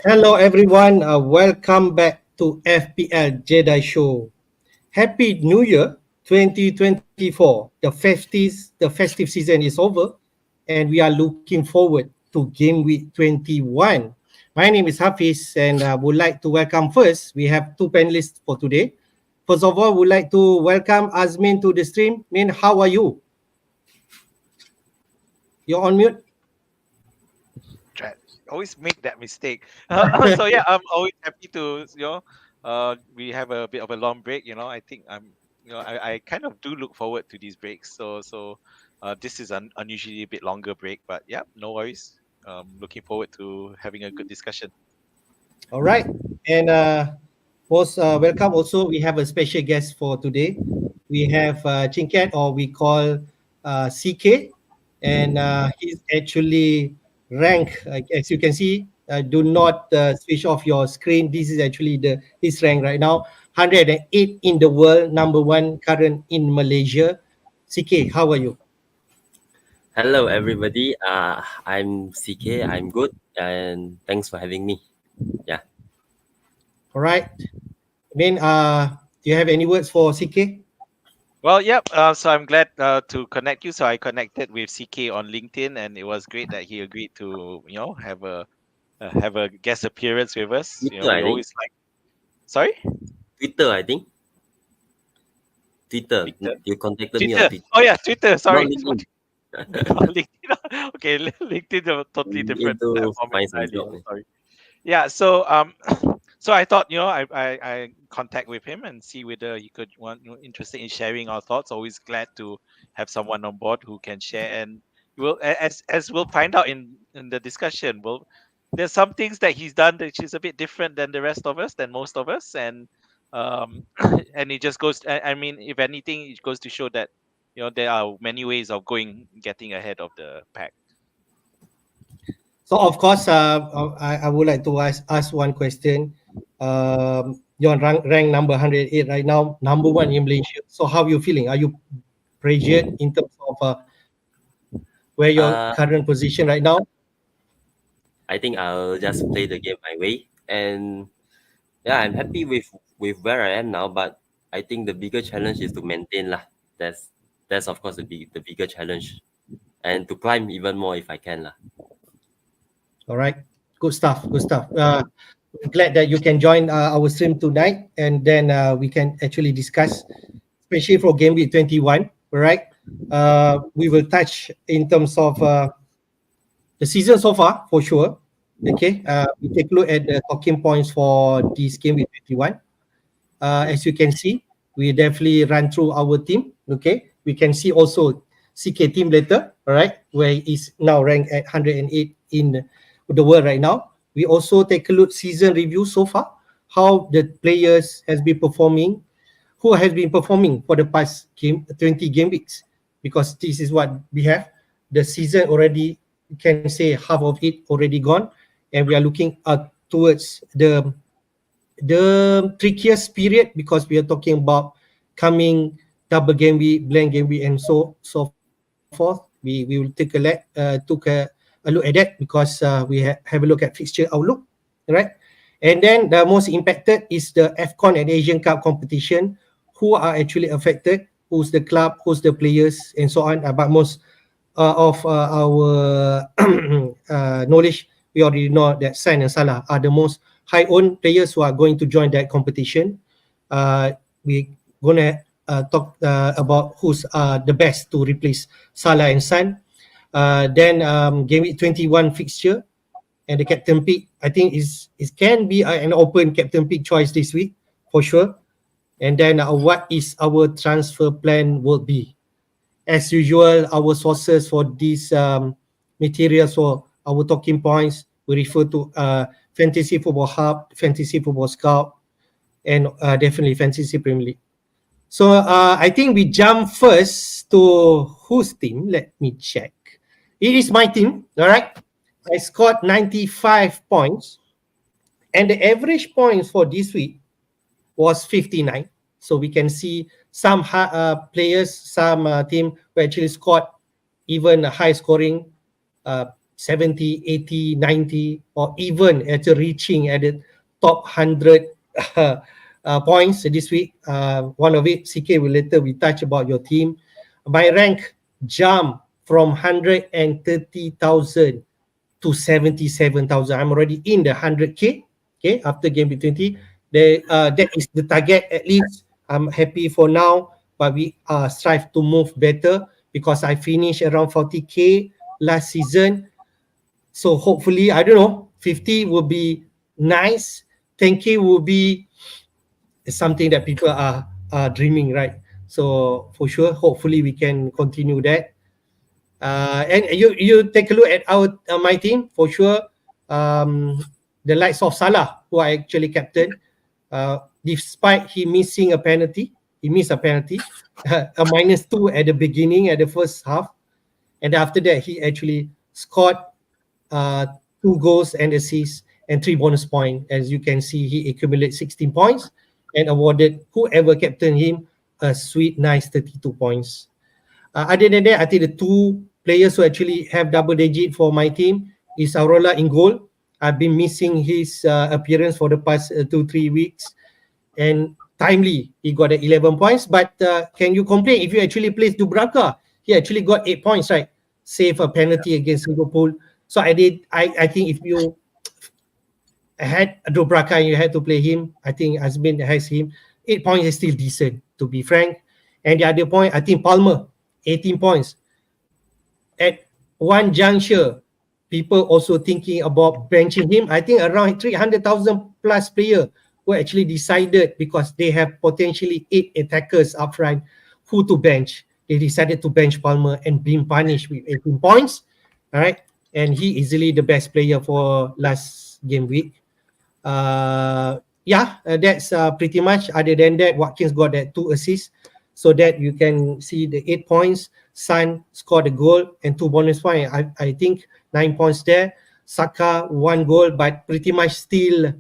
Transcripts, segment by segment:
Hello everyone, welcome back to FPL Jedi Show. Happy New Year 2024. The festive season is over and we are looking forward to Gameweek 21. My name is Hafiz and I would like to welcome first, we have two panelists for today. First of all, would like to welcome Azmin to the stream. Min, how are you? You're on mute. Always make that mistake. So yeah, I'm always happy to we have a bit of a long break. I think I kind of do look forward to these breaks. So this is an unusually a bit longer break, but yeah, no worries. Looking forward to having a good discussion. All right. And most welcome also, we have a special guest for today. We have Chinket, or we call CK, and he's actually rank, as you can see. Do not switch off your screen. This is actually his rank right now, 108 in the world, number one current in Malaysia. CK, how are you? Hello, everybody. I'm CK. I'm good, and thanks for having me. Yeah. All right. I mean, do you have any words for CK? Well, yep. So I'm glad to connect you. So I connected with CK on LinkedIn, and it was great that he agreed to have a guest appearance with us. Twitter, I We think. always like. Sorry. Twitter, I think. Twitter. Twitter. You contacted me on Twitter. Twitter. Oh yeah, Twitter. Not Sorry. LinkedIn. Oh, LinkedIn. Okay, LinkedIn is a totally You different need to platform find some entirely. job. Sorry. Yeah. So so I thought I contact with him and see whether he could interested in sharing our thoughts. Always glad to have someone on board who can share, and as we'll find out in the discussion, there's some things that he's done that is a bit different than the rest of us, than most of us, and and it just goes. I mean, if anything, it goes to show that there are many ways of getting ahead of the pack. So of course, I would like to ask one question. You're rank number 108 right now, number one in Malaysia. So how are you feeling? Are you pressured in terms of where your Uh, current position right now? I think I'll just play the game my way, and yeah, I'm happy with where I am now. But I think the bigger challenge is to maintain lah. That's of course the bigger challenge, and to climb even more if I can lah. All right, good stuff, good stuff. Glad that you can join our stream tonight, and then we can actually discuss, especially for Game Week 21. All right, we will touch in terms of the season so far for sure. Okay, we take a look at the talking points for this Game Week 21. As you can see, we definitely run through our team. Okay, we can see also CK team later. All right, where is now ranked at 108 in the world right now. We also take a look season review so far, how the players has been performing, who has been performing for the past 20 game weeks, because this is what we have. The season already, you can say half of it already gone, and we are looking towards the trickiest period, because we are talking about coming double game week, blank game week, and so forth. We will take a look at that, because we have a look at fixture outlook, right? And then the most impacted is the AFCON and Asian Cup competition. Who are actually affected? Who's the club? Who's the players? And so on. But most of our knowledge, we already know that Son and Salah are the most high-owned players who are going to join that competition. We're gonna talk about who's the best to replace Salah and Son. Then Game Week 21 fixture and the captain pick. I think it can be an open captain pick choice this week for sure. And then what is our transfer plan will be. As usual, our sources for these materials or our talking points, we refer to Fantasy Football Hub, Fantasy Football Scout, and definitely Fantasy Premier League. So I think we jump first to whose team. Let me check. It is my team, all right? I scored 95 points, and the average points for this week was 59. So we can see some players, some team who actually scored even high scoring 70, 80, 90, or even actually reaching at the top 100 points this week. One of it, CK will later we touch about your team. My rank jumped from 130,000 to 77,000. I'm already in the 100K. Okay, after game week 20. That is the target at least. I'm happy for now, but we strive to move better because I finished around 40K last season. So hopefully, I don't know, 50 will be nice. 10K will be something that people are dreaming, right? So for sure, hopefully we can continue that. And you take a look at our my team for sure. The likes of Salah, who I actually captain, despite he missing a penalty, he missed a penalty, a -2 at the beginning at the first half, and after that he actually scored uh, 2 goals and assists and 3 bonus points. As you can see, he accumulated 16 points and awarded whoever captained him a sweet, nice 32 points. Other than that, I think the two players who actually have double digit for my team is Arola in goal. I've been missing his appearance for the past 2-3 weeks, and timely he got the 11 points. But can you complain if you actually place Dubravka? He actually got 8 points, right? Save a penalty against Liverpool. So I think if you had Dubravka and you had to play him, I think Azmin has him. 8 points is still decent, to be frank. And the other point, I think Palmer, 18 points. At one juncture, people also thinking about benching him. I think around 300,000 plus player who actually decided because they have potentially 8 attackers up front who to bench. They decided to bench Palmer and being punished with 18 points. All right. And he easily the best player for last game week. That's pretty much. Other than that, Watkins got that 2 assists, so that you can see the 8 points. Son scored a goal and 2 bonus points. I think 9 points there. Saka 1 goal, but pretty much still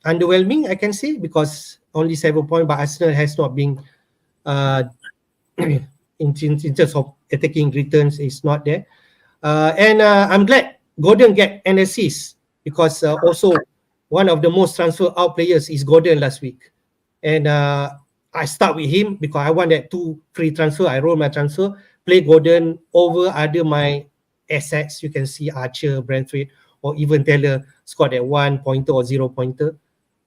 underwhelming, I can say, because only 7 points. But Arsenal has not been in terms of attacking returns is not there. And I'm glad Gordon get an assist because also one of the most transfer out players is Gordon last week. And I start with him because I want that 2 free transfer. I roll my transfer, play Gordon over other my assets. You can see Archer, Brentford, or even Taylor scored that 1 pointer or 0 pointer.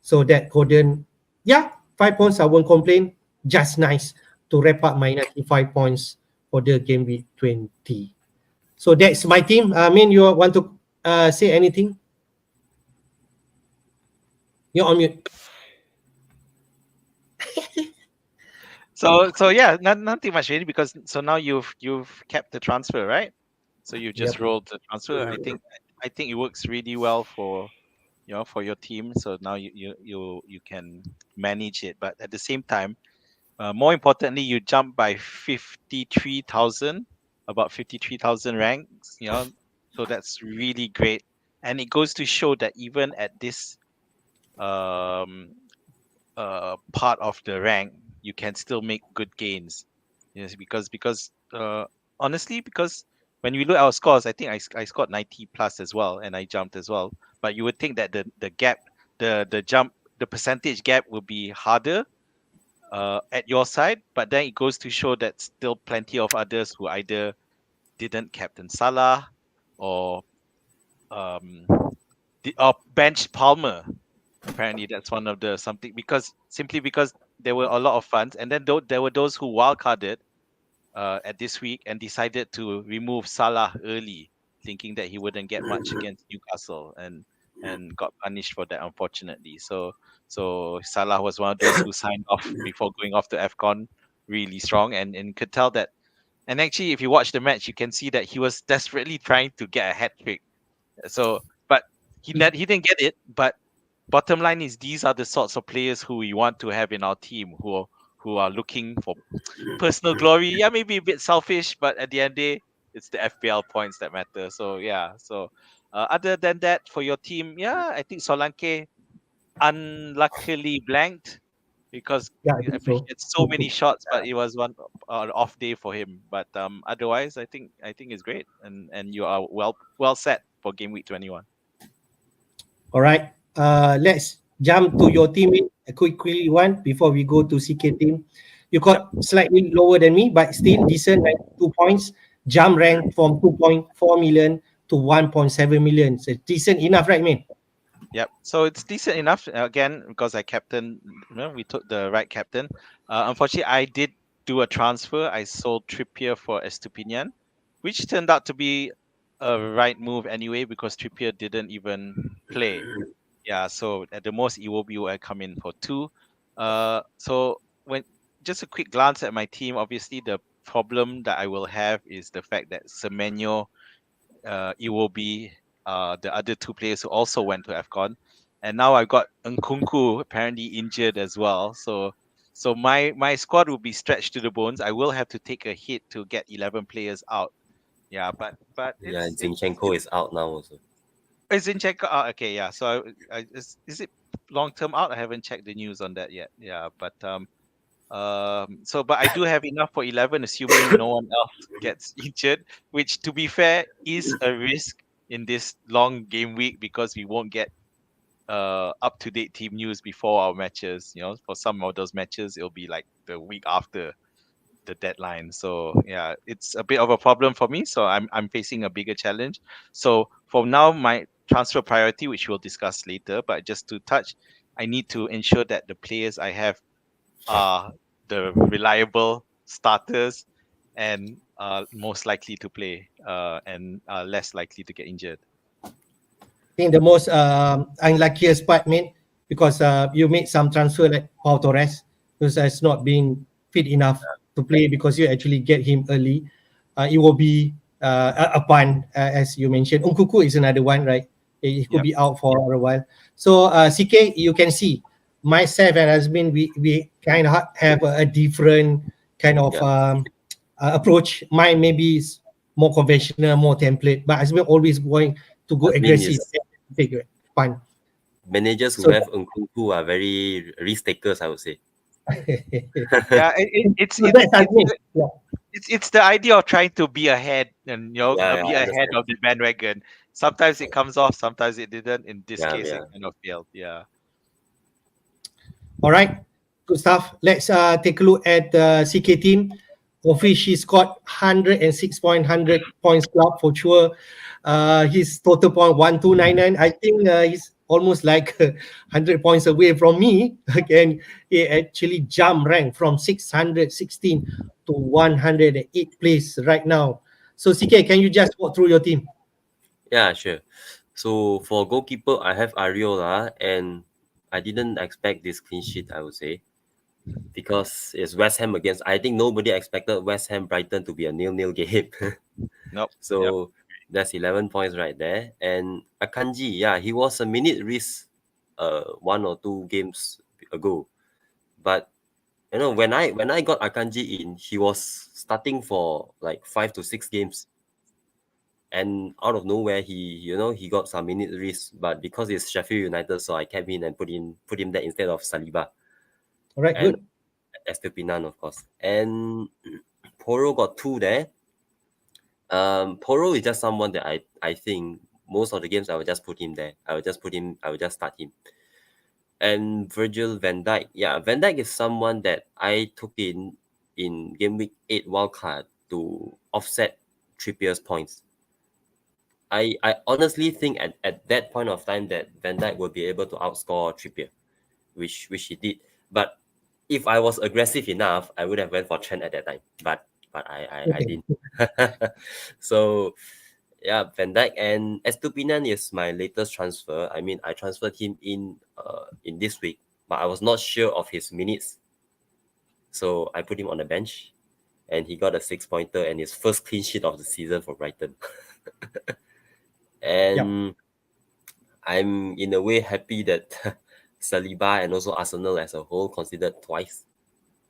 So that Gordon, 5 points, I won't complain. Just nice to wrap up my 95 points for the game week 20. So that's my team. Min, you want to say anything? You're on mute. So yeah, nothing much really because so now you've kept the transfer, right? So you just rolled the transfer. I think it works really well for for your team. So now you can manage it, but at the same time, more importantly, you jump by 53,000, about 53,000 ranks. So that's really great, and it goes to show that even at this part of the rank, you can still make good gains. Yes, because honestly, because when we look at our scores, I think I scored 90 plus as well, and I jumped as well. But you would think that the gap, the jump, the percentage gap would be harder at your side, but then it goes to show that still plenty of others who either didn't captain Salah or bench Palmer. Apparently, that's one of the something simply because there were a lot of funds, and then there were those who wildcarded at this week and decided to remove Salah early, thinking that he wouldn't get much against Newcastle, and got punished for that, unfortunately. So Salah was one of those who signed off before going off to AFCON really strong, and could tell that. And actually, if you watch the match, you can see that he was desperately trying to get a hat trick. So, but he didn't get it. But bottom line is, these are the sorts of players who we want to have in our team, who are looking for personal glory. Yeah, maybe a bit selfish, but at the end of the day, it's the FPL points that matter. So yeah. So other than that, for your team, I think Solanke unluckily blanked because Yeah, I I think so. appreciate so many shots, but it was one off day for him. But otherwise, I think it's great, and you are well set for game week 21. All right. Let's jump to your team a quickly one before we go to CK team. You Yep. got slightly lower than me, but still decent, right? 2 points. Jump rank from 2.4 million to 1.7 million. So decent enough, right, man? Yep. So it's decent enough again because I captain. We took the right captain. Unfortunately, I did do a transfer. I sold Trippier for Estupinian, which turned out to be a right move anyway because Trippier didn't even play. Yeah. So at the most, Iwobi will come in for 2. So when just a quick glance at my team, obviously the problem that I will have is the fact that Semenyo, Iwobi, the other 2 players who also went to AFCON. And now I've got Nkunku apparently injured as well. So my squad will be stretched to the bones. I will have to take a hit to get 11 players out. Yeah, but Yeah, it's Zinchenko is out now also. it's in check. Okay, yeah. So is it long term out? I haven't checked the news on that yet. Yeah, but I do have enough for 11, assuming no one else gets injured, which to be fair is a risk in this long game week because we won't get up to date team news before our matches. For some of those matches, it'll be like the week after the deadline. So yeah, it's a bit of a problem for me. So I'm facing a bigger challenge. So for now, my transfer priority, which we'll discuss later, but just to touch, I need to ensure that the players I have are the reliable starters and most likely to play and less likely to get injured. I think the most unluckiest part, mate, because you made some transfer like Pau Torres, because has not been fit enough to play because you actually get him early. It will be a pun, as you mentioned. Nkunku is another one, right? He could Yep. be out for a while. So CK, you can see myself and Azmin, we kind of have a different kind of Yeah. approach. Mine maybe is more conventional, more template, but Azmin always going to go Azmin aggressive. is Take it, fun. managers who So have Nkunku are very risk takers, I would say. Yeah, it's so that's Azmin. Yeah. it's the idea of trying to be ahead and Yeah, be I ahead understand. of the bandwagon. Sometimes it comes off, sometimes it didn't. In this Yeah, case, it yeah. kind of failed. Yeah. All right, good stuff. Let's take a look at the CK team. Hafiz, he scored 106.100 points club for sure. His total point 1299. I think he's almost like 100 points away from me. Again, he actually jumped rank from 616 to 108 place right now. So CK, can you just walk through your team? Yeah, sure. So for goalkeeper, I have Ariola, and I didn't expect this clean sheet, I would say, because it's West Ham against. I think nobody expected West Ham Brighton to be a 0-0 game. Nope. Yep. So that's 11 points right there. And Akanji, yeah, he was a minute risk 1 or 2 games ago. But when I got Akanji in, he was starting for like 5 to 6 games. And out of nowhere, he got some minute risk, but because it's Sheffield United, so I kept in and put him there instead of Saliba All right, and good. Estupinan, of course. And Poro got 2 there. Poro is just someone that I think most of the games I will just put him there. I will just start him. And Virgil van Dijk, yeah, Van Dijk is someone that I took in game week 8 wildcard to offset Trippier's points. I honestly think at that point of time that Van Dijk will be able to outscore Trippier, which he did. But if I was aggressive enough, I would have went for Trent at that time. But I Okay. didn't. So yeah, Van Dijk and Estupinan is my latest transfer. I mean, I transferred him in this week, but I was not sure of his minutes, so I put him on the bench, and he got a 6-pointer and his first clean sheet of the season for Brighton. And I'm in a way happy that Saliba and also Arsenal as a whole considered twice.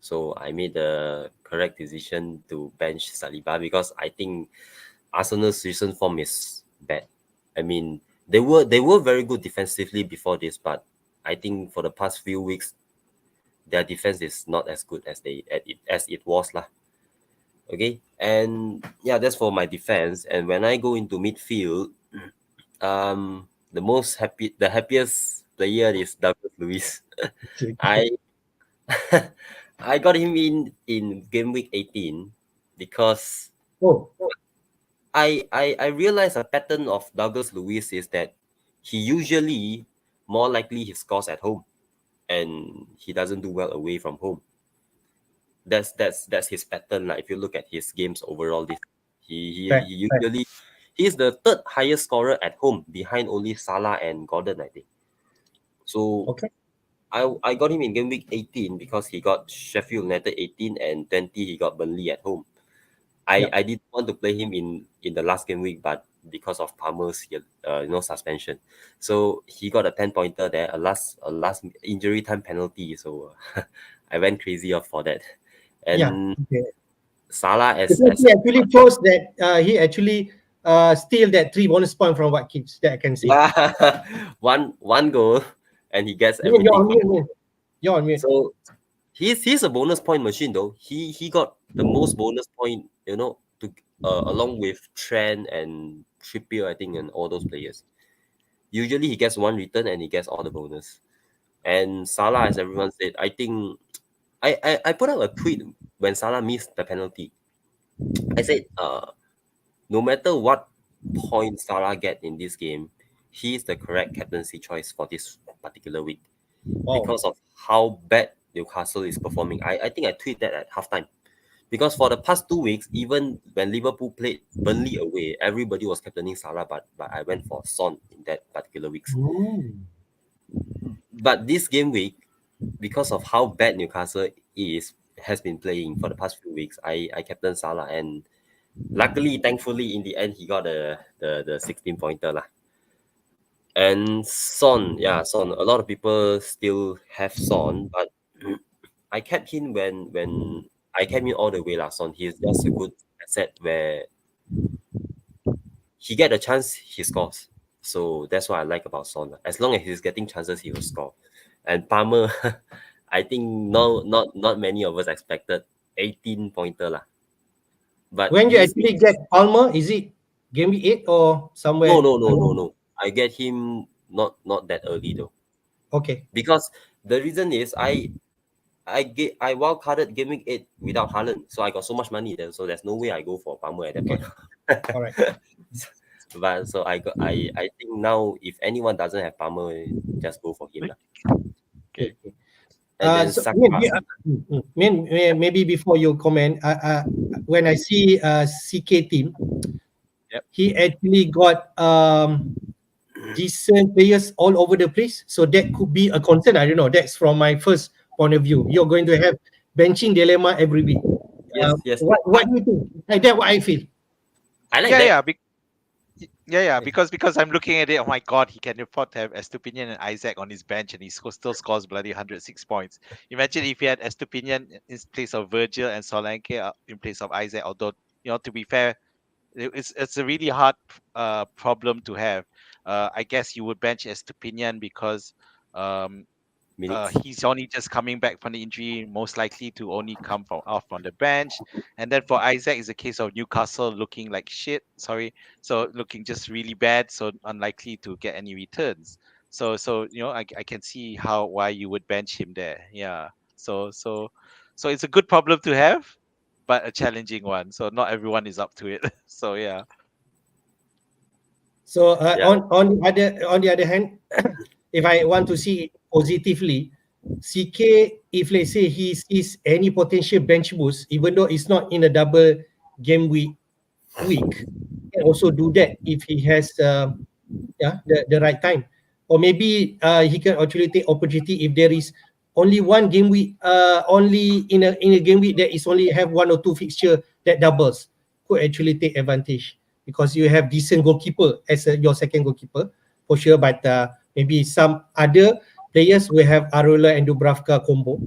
So I made the correct decision to bench Saliba because I think Arsenal's recent form is bad. I mean, they were very good defensively before this, but I think for the past few weeks, their defense is not as good as it was lah. Okay, and yeah, that's for my defense. And when I go into midfield, the happiest player is Douglas Luiz. I I got him in game week 18 because Oh, I realized a pattern of Douglas Luiz is that he usually more likely he scores at home and he doesn't do well away from home. That's his pattern. Like if you look at his games overall, right, he right. usually he's the third highest scorer at home behind only Salah and Gordon, I think. So Okay. I got him in game week 18 because he got Sheffield United 18 and 20 he got Burnley at home. Yep. I didn't want to play him in the last game week, but because of Palmer's suspension, so he got a 10-pointer there, a last injury time penalty. So I went crazy off for that, Yeah. and Okay. Salah Because he actually chose that he actually steal that 3 bonus point from what keeps that I can see. yeah one goal, and he gets You're everything. on mute, man. You're on mute. So he's a bonus point machine though. He got the most bonus point, to along with Trent and Trippier, I think, and all those players. Usually he gets one return and he gets all the bonus. And Salah, as everyone said, I think I put out a tweet when Salah missed the penalty. I said, no matter what point Salah get in this game, he is the correct captaincy choice for this particular week Wow. because of how bad Newcastle is performing. I think I tweeted that at halftime. Because for the past 2 weeks, even when Liverpool played Burnley away, everybody was captaining Salah, but I went for Son in that particular weeks. But this game week, because of how bad Newcastle has been playing for the past few weeks, I captained Salah, and luckily, thankfully, in the end, he got the 16-pointer lah. And Son, Son. A lot of people still have Son, but I kept him when I kept him all the way lah. Son, he's just a good asset where he get a chance, he scores. So that's what I like about Son. As long as he's getting chances, he will score. And Palmer, I think not many of us expected 18-pointer lah. But When you actually get Palmer, is it game week 8 or somewhere? No. I get him not that early though. Okay. Because the reason is I wildcarded game week 8 without Haaland, so I got so much money there. So there's no way I go for Palmer at that point. All right. But so I think now if anyone doesn't have Palmer, just go for him lah. Okay. And then So, Saka. maybe before you comment, when I see CK team, Yep. he actually got decent players all over the place. So that could be a concern. I don't know. That's from my first point of view. You're going to have benching dilemma every week. Yes. What do you think? That's what I feel. I like that. Because I'm looking at it. Oh my God, he can afford to have Estupinian and Isaac on his bench, and he still scores bloody 106 points. Imagine if he had Estupinian in place of Virgil and Solanke in place of Isaac. Although, to be fair, it's a really hard problem to have. I guess you would bench Estupinian because he's only just coming back from the injury, most likely to only come off on the bench. And then for Isaac, it's a case of Newcastle looking like shit. So looking just really bad, so unlikely to get any returns. So I can see why you would bench him there. Yeah. So it's a good problem to have, but a challenging one. So not everyone is up to it. So yeah. So on the other hand, if I want to see it positively, CK, if let's say he sees any potential bench boost, even though it's not in a double game week, he can also do that if he has the right time. Or maybe he can actually take opportunity if there is only one game week, only in a game week that is only have 1 or 2 fixture that doubles, could actually take advantage because you have decent goalkeeper as your second goalkeeper for sure. But maybe some other players will have Arola and Dubravka combo.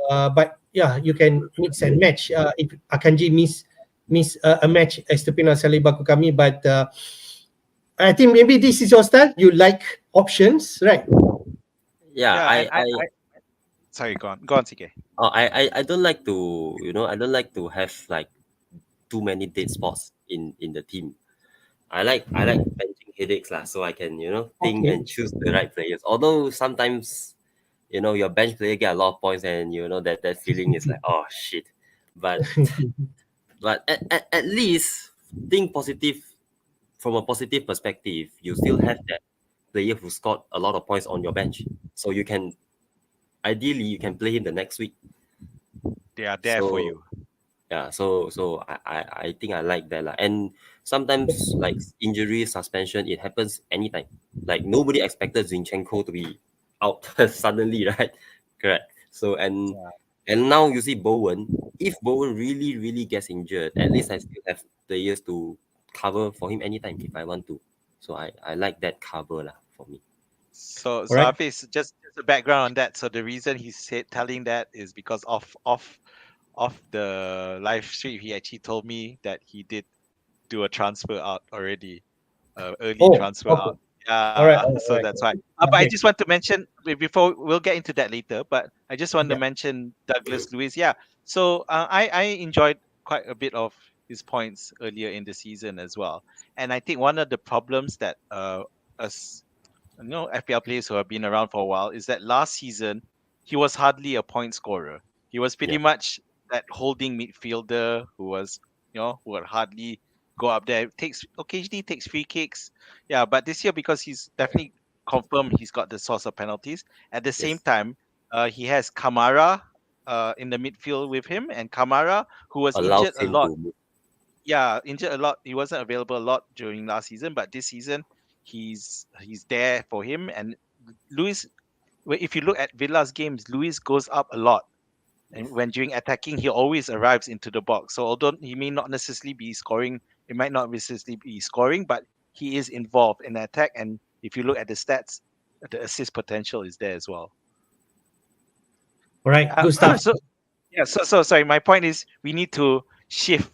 But yeah, you can mix and match. If Akanji miss a match, Estepina Saliba Kukami, but I think maybe this is your style. You like options, right? Yeah, Sorry, go on, CK. Oh, I don't like to, I don't like to have like too many dead spots in the team. I like benching headaches lah, so I can think Okay. and choose the right players. Although sometimes your bench player get a lot of points, and that feeling is like, oh shit. But at least think positive, from a positive perspective. You still have that player who scored a lot of points on your bench, so you can ideally you can play him the next week. They are there for So you. yeah, so I think I like that lah. And sometimes like injury, suspension, it happens anytime. Like nobody expected Zinchenko to be out suddenly, right? Correct. So Yeah. and now you see Bowen. If Bowen really gets injured, at least I still have players to cover for him anytime if I want to. So I like that cover lah for me. So Alright. Hafiz, just a background on that. So the reason he said telling that is because of the live stream, he actually told me that he did do a transfer out already, early Oh, transfer okay. out. Yeah, Alright, so alright. that's why. But I Okay. just want to mention before we'll get into that later. But I just want to Yeah. mention Douglas Luiz. Yeah, so I enjoyed quite a bit of his points earlier in the season as well. And I think one of the problems that us FPL players who have been around for a while is that last season he was hardly a point scorer. He was pretty Yeah. much that holding midfielder who was who would hardly go up there. Occasionally takes free kicks. Yeah, but this year because he's definitely confirmed he's got the source of penalties. At the same Yes. time, he has Kamara in the midfield with him, and Kamara who was Allows injured a him lot. to move. Yeah, injured a lot. He wasn't available a lot during last season, but this season he's there for him. And Luis, if you look at Villa's games, Luis goes up a lot, and Yes. when during attacking, he always arrives into the box. So although he may not necessarily be scoring, it might not necessarily be scoring, but he is involved in the attack. And if you look at the stats, the assist potential is there as well. Alright, good stuff. So yeah, so sorry. My point is we need to shift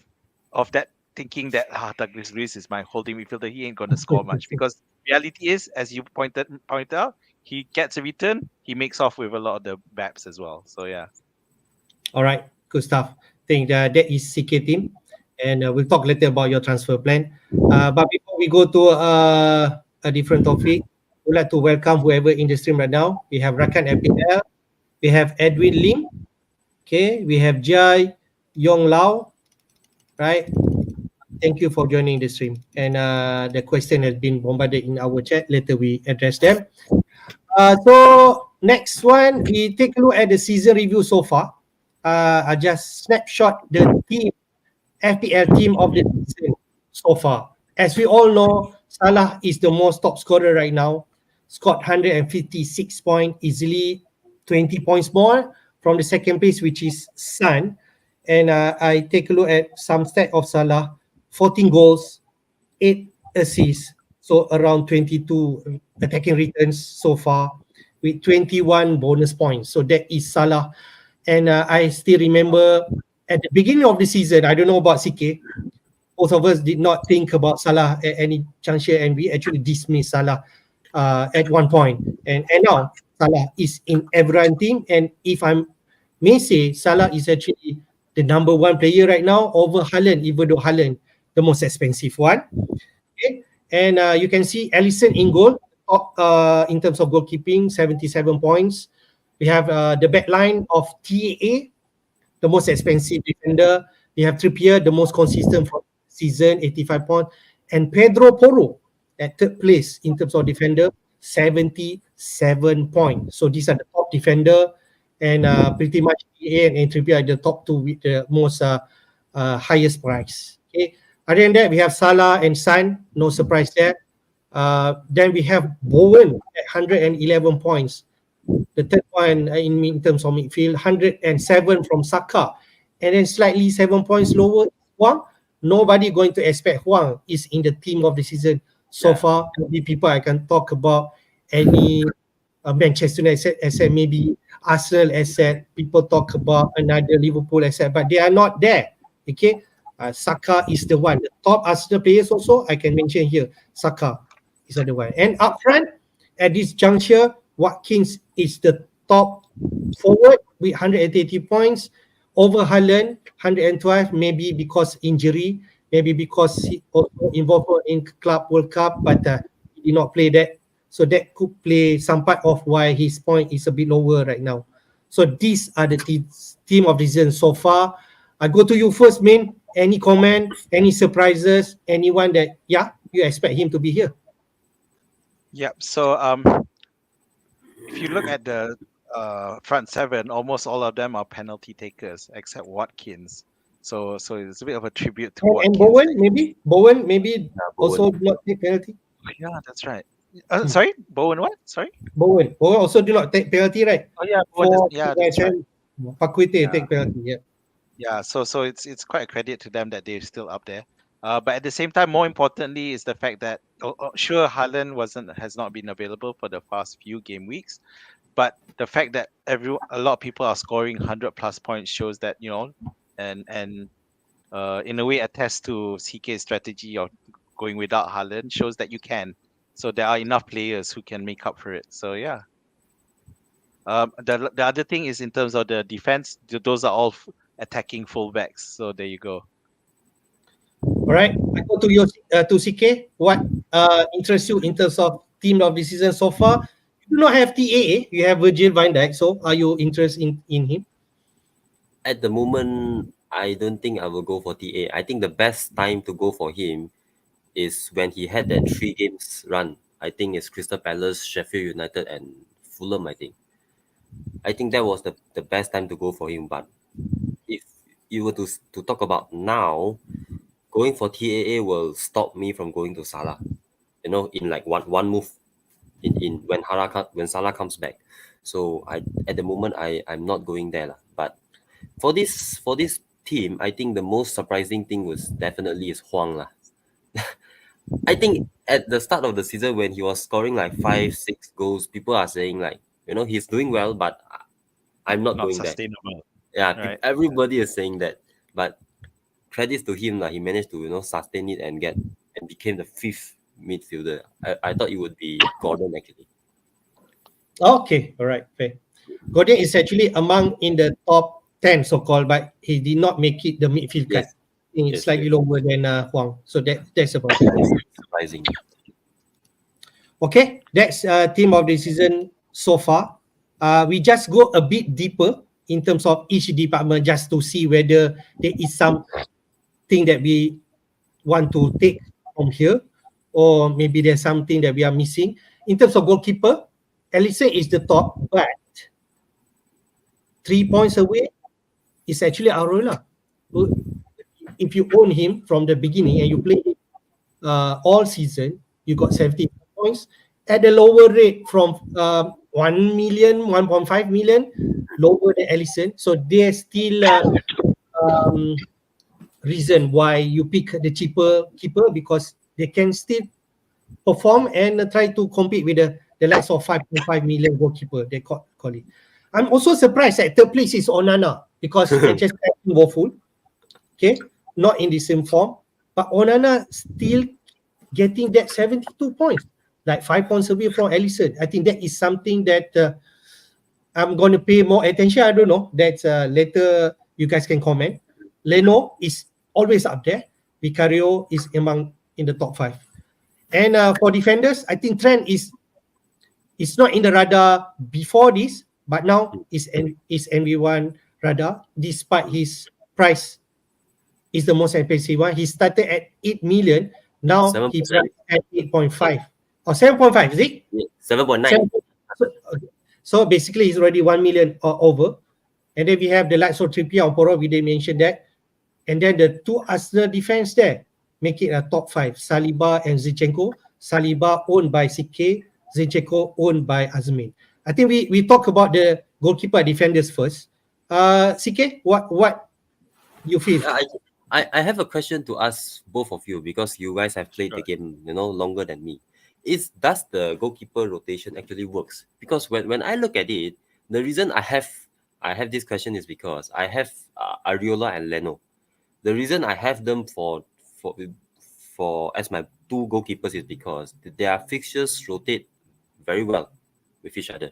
of that thinking that Douglas Luiz is my holding midfielder. He ain't gonna score much because reality is, as you pointed out, he gets a return. He makes off with a lot of the BAPs as well. So yeah. Alright, good stuff. Think that is CK team, and we'll talk later about your transfer plan. But before we go to a different topic, we'd like to welcome whoever in the stream right now. We have Rakan FPL, we have Edwin Lim, okay, we have Jai Yong Lau, right? Thank you for joining the stream. And the question has been bombarded in our chat. Later we address them. So next one, we take a look at the season review so far. I just snapshot the team, FPL team of the season so far. As we all know, Salah is the most top scorer right now. Scored 156 points, easily 20 points more from the second place, which is Son. And I take a look at some stat of Salah: 14 goals, 8 assists, so around 22 attacking returns so far, with 21 bonus points. So that is Salah. And I still remember at the beginning of the season, I don't know about CK, both of us did not think about Salah at any juncture, and we actually dismissed Salah at one point. And now Salah is in everyone team, and if I may say, Salah is actually the number one player right now over Haaland, even though Haaland the most expensive one. Okay, and you can see Alisson in goal, top in terms of goalkeeping, 77 points. We have the back line of TAA, the most expensive defender. We have Trippier, the most consistent from season, 85 points. And Pedro Porro at third place in terms of defender, 77 points. So these are the top defender, and pretty much TAA and Trippier are the top two with the most highest price. Okay. Other than that, we have Salah and Son, no surprise there. Then we have Bowen at 111 points. The third one in terms of midfield, 107 from Saka. And then slightly 7 points lower, Huang. Nobody going to expect Huang is in the team of the season so far. Maybe people I can talk about any Manchester United asset, maybe Arsenal asset. People talk about another Liverpool asset, but they are not there. Okay. Saka is the one. The top Arsenal players also, I can mention here. Saka is the one. And up front, at this juncture, Watkins is the top forward with 180 points over Haaland 112, maybe because injury, maybe because he also involved in Club World Cup, but he did not play that. So that could play some part of why his point is a bit lower right now. So these are the team of decisions so far. I go to you first, Min. Any comment, any surprises, anyone that, you expect him to be here? Yep. So if you look at the front seven, almost all of them are penalty takers except Watkins. So it's a bit of a tribute to And Watkins. Bowen maybe Bowen. also do not take penalty. Yeah, that's right. Sorry, Bowen. What? Sorry. Bowen also do not take penalty, right? Oh yeah, Bowen that's right. Paquete Yeah. take penalty. Yeah. Yeah, so it's quite a credit to them that they're still up there. But at the same time, more importantly, is the fact that sure Haaland has not been available for the past few game weeks, but the fact that a lot of people are scoring 100+ points shows that and in a way attests to CK's strategy of going without Haaland, shows that you can. So there are enough players who can make up for it. So yeah. The other thing is in terms of the defense, those are all attacking fullbacks. So there you go. All right. I go to your to CK. What interests you in terms of team of the season so far? You do not have TAA. You have Virgil van Dijk. So are you interested in him? At the moment, I don't think I will go for TA. I think the best time to go for him is when he had that 3 games run. I think it's Crystal Palace, Sheffield United, and Fulham. I think that was the best time to go for him. But if you were to talk about now, going for TAA will stop me from going to Salah. In like one move, in when Salah comes back. So at the moment I'm not going there lah. But for this team, I think the most surprising thing was definitely is Huang lah. I think at the start of the season when he was scoring like 5-6 goals, people are saying like, he's doing well, but I'm not going there. Sustainable. Yeah, Right. everybody is saying that, but credits to him, he managed to sustain it and became the 5th midfielder. I thought it would be Gordon actually. Okay, all right, fair. Gordon is actually among in the top 10 so-called, but he did not make it the midfield cut. Yes. I think it's Yes, slightly yes. lower than Huang. So that's about it. It's surprising. Okay, that's team of the season so far. We just go a bit deeper in terms of each department just to see whether there is something that we want to take from here, or maybe there's something that we are missing. In terms of goalkeeper, Alisson is the top, but 3 points away is actually Arola. If you own him from the beginning and you play him all season, you got 70 points at a lower rate from 1 million, 1.5 million, lower than Alisson. So there's still reason why you pick the cheaper keeper, because they can still perform and try to compete with the likes of 5.5 million goalkeeper, they call it. I'm also surprised that third place is Onana, because Manchester is woeful. Okay, not in the same form, but Onana still getting that 72 points, like 5 points away from Alisson. I think that is something that I'm going to pay more attention. I don't know. That later you guys can comment. Leno is always up there. Vicario is among in the top 5. And for defenders, I think Trent is not in the radar before this, but now is NV1 radar, despite his price is the most expensive one. He started at 8 million. Now 7%. he priced at 8.5 or 7.5, is it? 7.9. So basically he's already 1 million over. And then we have the likes of Trippier and Poro, we did mention that. And then the 2 Arsenal defense there make it a top 5. Saliba and Zinchenko. Saliba owned by CK, Zinchenko owned by Azmin. I think we talk about the goalkeeper defenders first. CK, what you feel? I have a question to ask both of you, because you guys have played Sure. the game, longer than me. Does the goalkeeper rotation actually works? Because when I look at it, the reason I have this question is because I have Areola and Leno. The reason I have them for as my 2 goalkeepers is because their fixtures rotate very well with each other.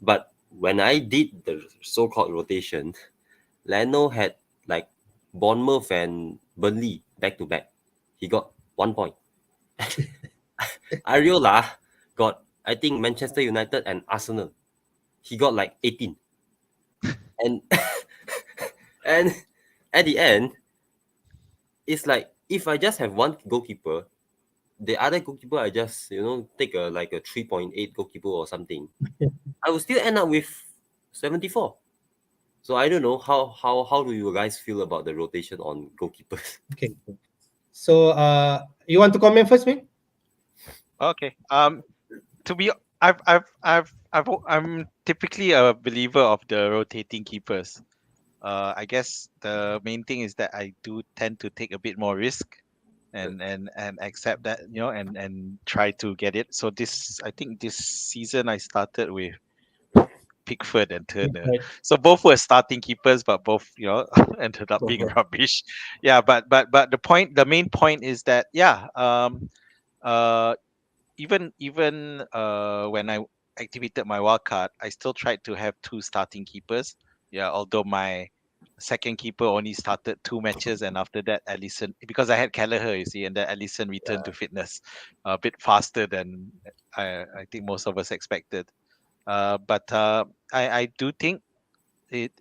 But when I did the so-called rotation, Leno had like Bournemouth and Burnley back to back. He got 1 point. Ariola got, I think, Manchester United and Arsenal. He got like 18. And and at the end, it's like if I just have one goalkeeper, the other goalkeeper I just take a like a 3.8 goalkeeper or something, I will still end up with 74. So I don't know how do you guys feel about the rotation on goalkeepers? Okay. So you want to comment first, man? Okay. To be, I'm typically a believer of the rotating keepers. I guess the main thing is that I do tend to take a bit more risk and accept that, and try to get it. So I think this season I started with Pickford and Turner. Right. So both were starting keepers, but both ended up being rubbish. Yeah, but the main point is that even when I activated my wild card, I still tried to have two starting keepers. Yeah, although my second keeper only started 2 matches, and after that, Alisson, because I had Kelleher, you see, and then Alisson returned to fitness a bit faster than I think most of us expected. But I do think it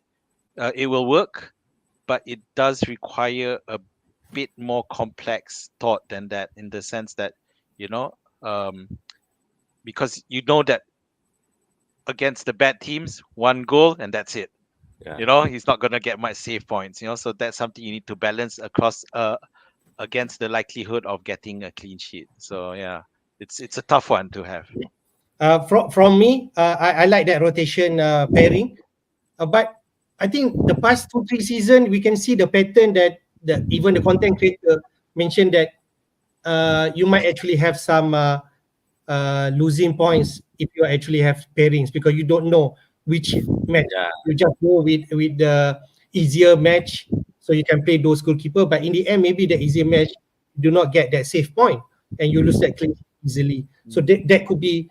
will work, but it does require a bit more complex thought than that, in the sense that um, because that against the bad teams, 1 goal and that's it. Yeah. He's not gonna get much save points. So that's something you need to balance across against the likelihood of getting a clean sheet. So yeah, it's a tough one to have. From me, I like that rotation pairing, but I think the past 2-3 season we can see the pattern that even the content creator mentioned that you might actually have some losing points if you actually have pairings, because you don't know which match. Yeah. You just go with the easier match, so you can play those goalkeeper. But in the end, maybe the easier match you do not get that save point, and you lose that clean easily. So that could be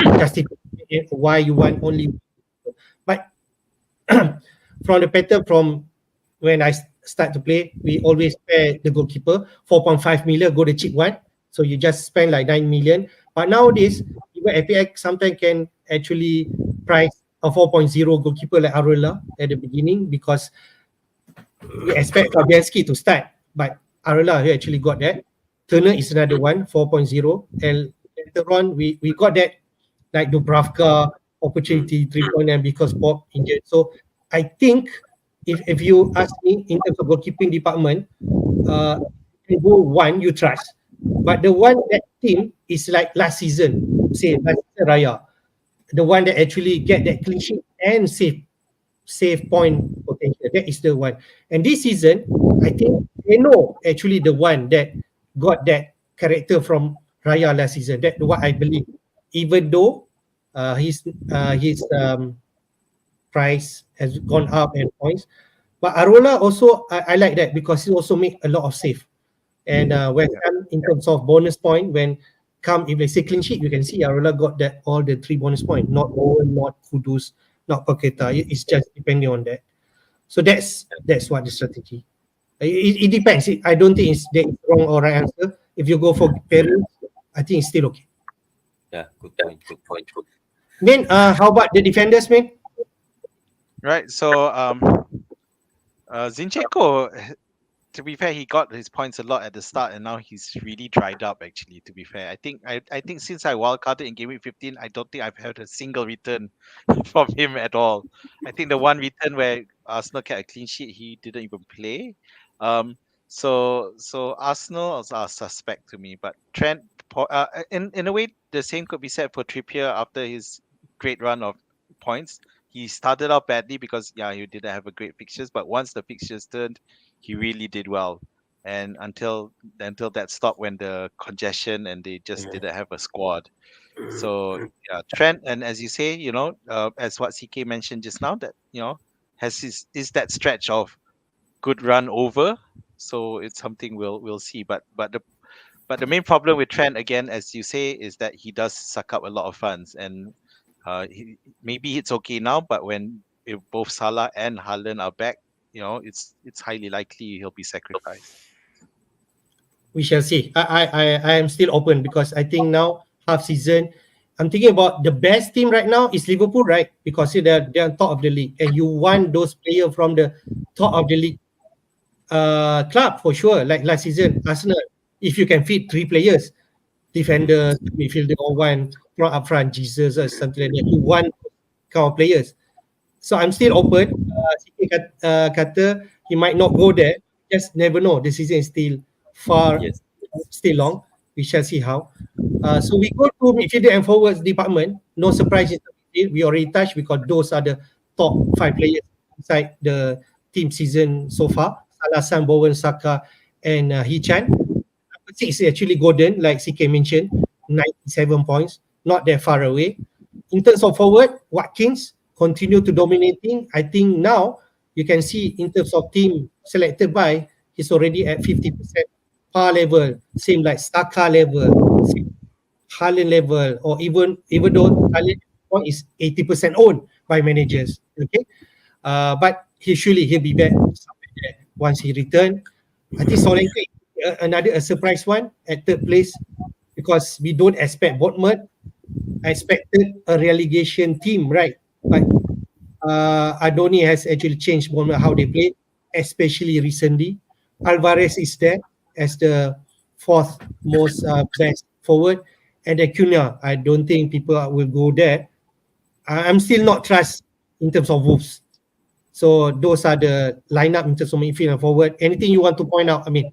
justification why you want only. But from the pattern from when I start to play, we always pair the goalkeeper. 4.5 million, go the cheap one. So you just spend like 9 million. But nowadays, even FPX sometimes can actually price a 4.0 goalkeeper like Arola at the beginning, because we expect Fabianski to start. But Arola actually got that. Turner is another one, 4.0. And later on, we got that like Dubravka opportunity 3.9 because Pop injured. So I think if you ask me in terms of goalkeeping department, you go one you trust, but the one that team is like last season, say last season Raya, the one that actually get that clean sheet and save point potential, that is the one. And this season, I think Eno actually the one that got that character from Raya last season. That's what I believe. Even though his price has gone up and points, but Arola also I like that because he also make a lot of save. And West Ham in terms of bonus point, when come if they say clean sheet, you can see Arola got that all the 3 bonus point, not Owen, not Kudus, not Paqueta. It's just depending on that. So that's what the strategy. It depends. I don't think it's the wrong or right answer. If you go for pairing, I think it's still okay. Yeah, good point. Good point. Then how about the defenders, man? Right. So Zinchenko, to be fair, he got his points a lot at the start, and now he's really dried up. Actually, to be fair, I think since I wildcarded in Gameweek 15, I don't think I've had a single return from him at all. I think the one return where Arsenal kept a clean sheet, he didn't even play. So Arsenal are suspect to me, but Trent, in a way, the same could be said for Trippier after his great run of points. He started out badly because he didn't have a great fixtures, but once the fixtures turned, he really did well. And until that stopped, when the congestion and they just didn't have a squad. So Trent, and as you say, as what CK mentioned just now, that is that stretch of good run over. So it's something we'll see. But the main problem with Trent, again, as you say, is that he does suck up a lot of funds, and Maybe it's okay now, but when if both Salah and Haaland are back, it's highly likely he'll be sacrificed. We shall see. I am still open because I think now half season, I'm thinking about the best team right now is Liverpool, right? Because they're on top of the league, and you want those players from the top of the league club for sure. Like last season, Arsenal, if you can fit 3 players, defender, midfielder, or one from up front, Jesus or something like that, you want kind of players. So I'm still open. Kata he might not go there. Just never know. The season is still far, Yes. still long. We shall see how. So we go to midfielder and forwards department. No surprise in the midfield. We already touched because those are the top 5 players inside the team season so far. Salah, Son, Bowen, Saka, and Hichan. Number 6 is actually Gordon, like CK mentioned, 97 points, not that far away. In terms of forward, Watkins continue to dominating. I think now you can see in terms of team selected by, he's already at 50% par level, same like Saka level, same Haaland level, or even though Haaland is 80% owned by managers. Okay, but he'll be back somewhere there once he return. I think Solanke another surprise one at 3rd place because we don't expect Bournemouth. I expected a relegation team, right? But Adoni has actually changed Bournemouth how they play, especially recently. Alvarez is there as the 4th most best forward, and Acuna. I don't think people will go there. I'm still not trust in terms of Wolves. So those are the lineup in terms of midfield and forward. Anything you want to point out? I mean,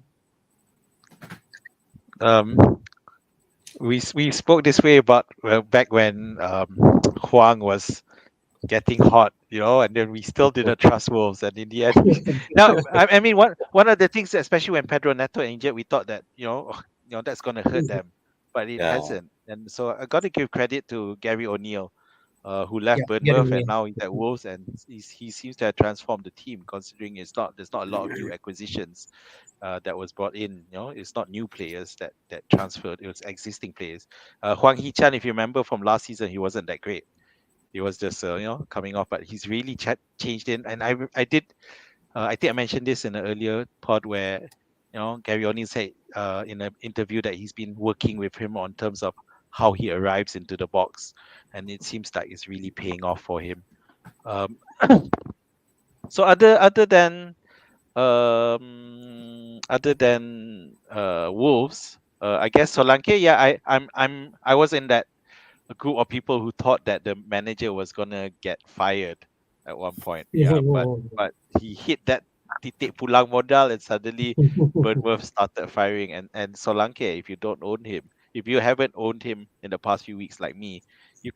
We spoke this way about back when Huang was getting hot, and then we still didn't trust Wolves, and in the end, now I mean one of the things, especially when Pedro Neto injured, we thought that that's going to hurt them, but it Yeah. hasn't, and so I got to give credit to Gary O'Neill, who left Yeah, Bournemouth Gary and now he's at Wolves, and he seems to have transformed the team. Considering there's not a lot of new acquisitions that was brought in. It's not new players that transferred; it was existing players. Huang Hee-chan, if you remember from last season, he wasn't that great. He was just coming off, but he's really changed in. And I think I mentioned this in an earlier pod where Gary O'Neill said in an interview that he's been working with him on terms of how he arrives into the box, and it seems like it's really paying off for him. So other than Wolves, I guess Solanke. Yeah, I was in that a group of people who thought that the manager was gonna get fired at one point. Yeah, but he hit that titik pulang modal and suddenly Bournemouth started firing. And Solanke, if you don't own him, if you haven't owned him in the past few weeks like me, you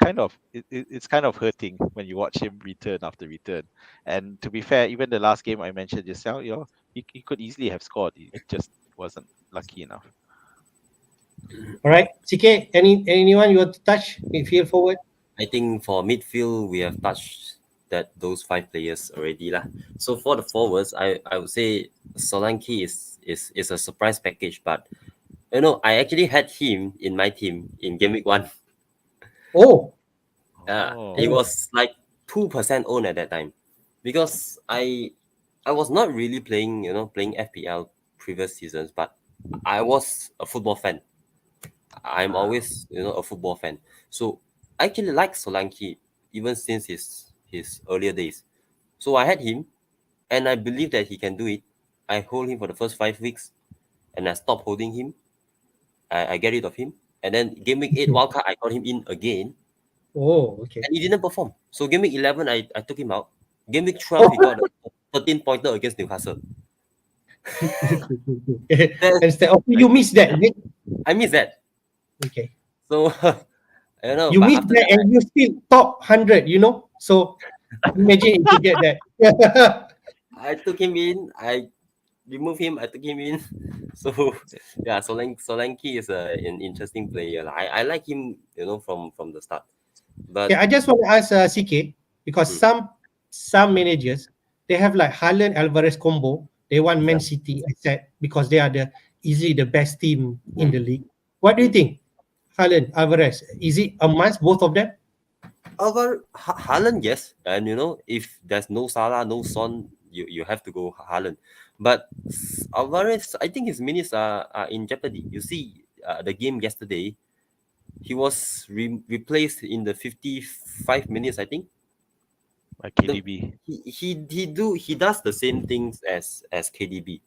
it's kind of hurting when you watch him return after return. And to be fair, even the last game I mentioned just now, he could easily have scored. He just wasn't lucky enough. all right, CK. Anyone you want to touch midfield forward? I think for midfield we have touched those 5 players already lah. So for the forwards, I would say Solanke is a surprise package, but I actually had him in my team in Gameweek 1. Oh, It was like 2% owned at that time because I was not really playing FPL previous seasons, but I was a football fan. I'm always a football fan, so I actually like Solanke even since his earlier days. So I had him, and I believe that he can do it. I hold him for the first 5 weeks, and I stopped holding him. I get rid of him, and then game week 8 wildcard I got him in again, oh, okay. and he didn't perform. So game week 11 I took him out. Game week 12 he got a 13-pointer against Newcastle. Instead of you missed that, right? I missed that. Okay. So I don't know. You but missed after that and you still top 100, So imagine if you get that. I took him in. I removed him. I took him in. So yeah, Solanke is an interesting player. I like him, from the start. But Yeah, I just want to ask CK because some managers they have like Haaland Alvarez combo. They want Man City asset because they are easily the best team in the league. What do you think? Haaland Alvarez, is it a must, both of them? Haaland, yes, and if there's no Salah, no Son, you have to go Haaland. But Alvarez, I think his minutes are in jeopardy. You see, the game yesterday, he was replaced in the 55 minutes, I think. By KDB. He does the same things as KDB.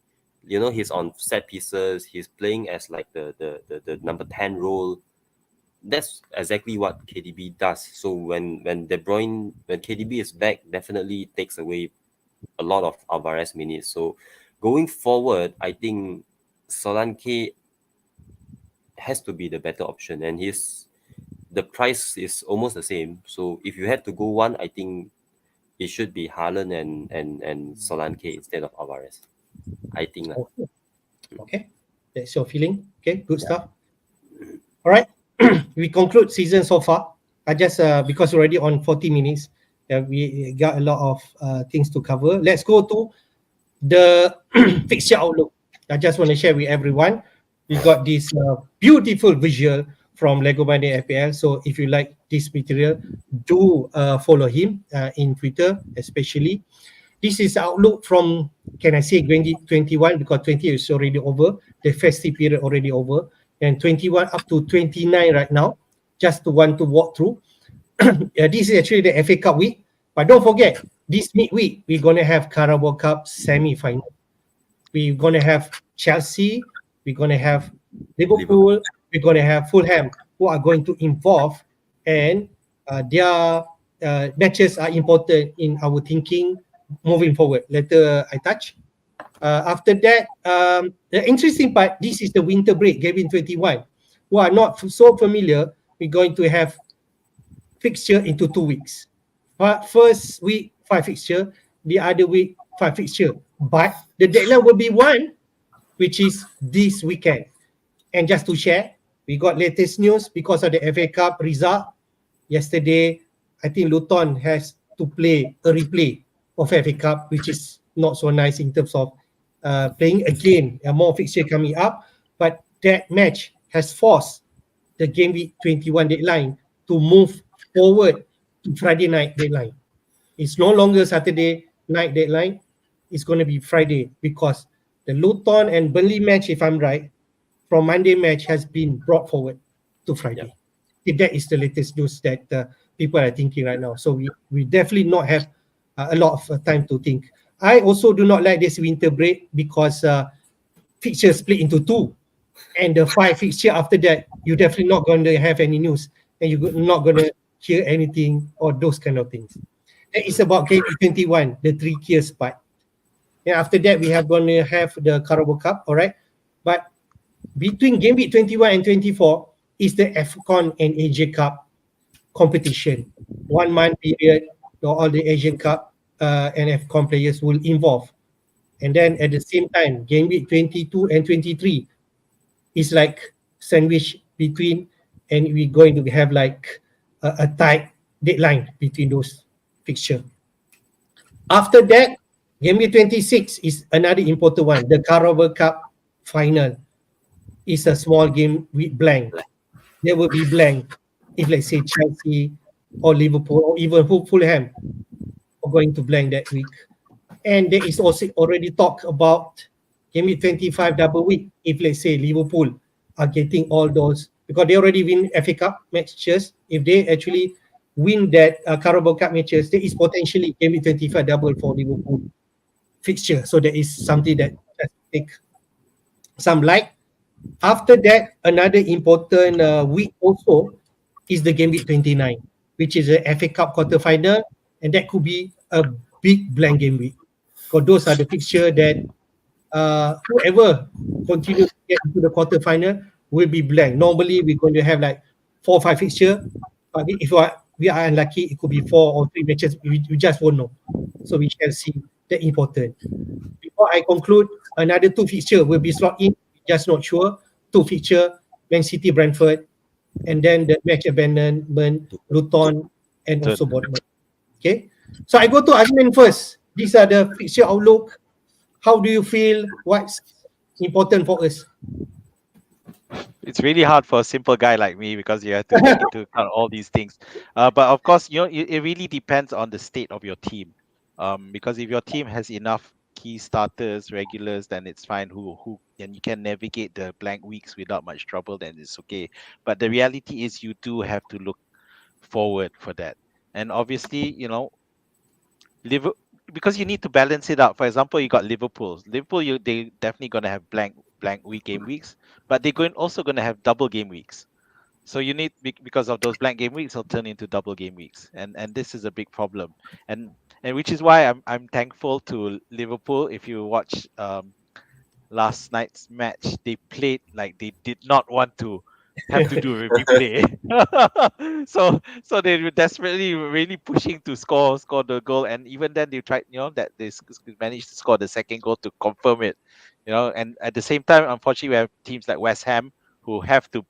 He's on set pieces. He's playing as like the number 10 role. That's exactly what KDB does. So when KDB is back, definitely takes away a lot of Alvarez minutes. So going forward, I think Solanke has to be the better option, and the price is almost the same. So if you have to go one, I think it should be Haaland and Solanke instead of Alvarez. I think that. Okay, that's your feeling. Okay, good stuff. All right, we conclude season so far. I just because we're already on 40 minutes, we got a lot of things to cover. Let's go to the fixture outlook. I just want to share with everyone. We got this beautiful visual from Lego Monday FPL. So if you like this material, do follow him in Twitter, especially. This is outlook from, can I say 2021, because 20 is already over, the festive period already over, and 21 up to 29 right now, just to want to walk through. This is actually the FA Cup week, but don't forget, this midweek, we're going to have Carabao Cup semi-final. We're going to have Chelsea, we're going to have Liverpool, we're going to have Fulham, who are going to involve, and their matches are important in our thinking moving forward. Later I touch. After that, the interesting part, this is the winter break, Gavin 21. Who are not so familiar, we're going to have fixture into 2 weeks. First week, 5 fixture, the other week, 5 fixture. But the deadline will be one, which is this weekend. And just to share, we got latest news because of the FA Cup result. Yesterday, I think Luton has to play a replay of FA Cup, which is not so nice in terms of playing again. More fixture coming up, but that match has forced the Gameweek 21 deadline to move forward to Friday night deadline. It's no longer Saturday night deadline. It's going to be Friday because the Luton and Burnley match, if I'm right, from Monday match has been brought forward to Friday. Yeah. That is the latest news that people are thinking right now. So we definitely not have a lot of time to think. I also do not like this winter break because fixtures split into 2, and the 5 fixture after that, you're definitely not going to have any news, and you're not going to hear anything or those kind of things. That is about Gameweek 21, the trickiest part. And after that, we are going to have the Carabao Cup, all right? But between Gameweek 21 and 24 is the AFCON and AJ Cup competition. 1 month period, all the Asian Cup and AFCON players will involve. And then at the same time, Gameweek 22 and 23 is like sandwich between, and we're going to have like a tight deadline between those fixtures. After that, Gameweek 26 is another important one. The Carabao Cup final is a small game with blank. There will be blank if, let's say, Chelsea or Liverpool or even Fulham are going to blank that week. And there is also already talk about Gameweek 25 double week. If, let's say, Liverpool are getting all those, because they already win FA Cup matches, if they actually win that Carabao Cup matches, there is potentially Gameweek 25 double for Liverpool fixture. So there is something that take some light. After that, another important week also is the Gameweek 29, which is a FA Cup quarter-final, and that could be a big blank game week. Because those are the fixture that whoever continues to get into the quarter-final will be blank. Normally, we're going to have like 4 or 5 fixture, but if we are unlucky, it could be 4 or 3 matches. We just won't know. So we shall see. That important. Before I conclude, another 2 fixture will be slot in. Just not sure. 2 fixture, Man City, Brentford, and then the match abandonment, Luton, and also Bournemouth. Okay, so I go to Azmin first. These are the fixture outlook. How do you feel? What's important for us? It's really hard for a simple guy like me because you have to take into account all these things. But of course, it really depends on the state of your team. Because if your team has enough key starters, regulars, then it's fine. Who and you can navigate the blank weeks without much trouble, then it's okay. But the reality is, you do have to look forward for that. And obviously, Liverpool, because you need to balance it out. For example, you got Liverpool. Liverpool, they definitely gonna have blank game weeks, but they're also gonna have double game weeks. So you need, because of those blank game weeks, will turn into double game weeks, and this is a big problem. And which is why I'm thankful to Liverpool. If you watch last night's match, they played like they did not want to have to do a replay. So they were desperately really pushing to score the goal, and even then they tried, that they managed to score the second goal to confirm it. And at the same time, unfortunately, we have teams like West Ham who have to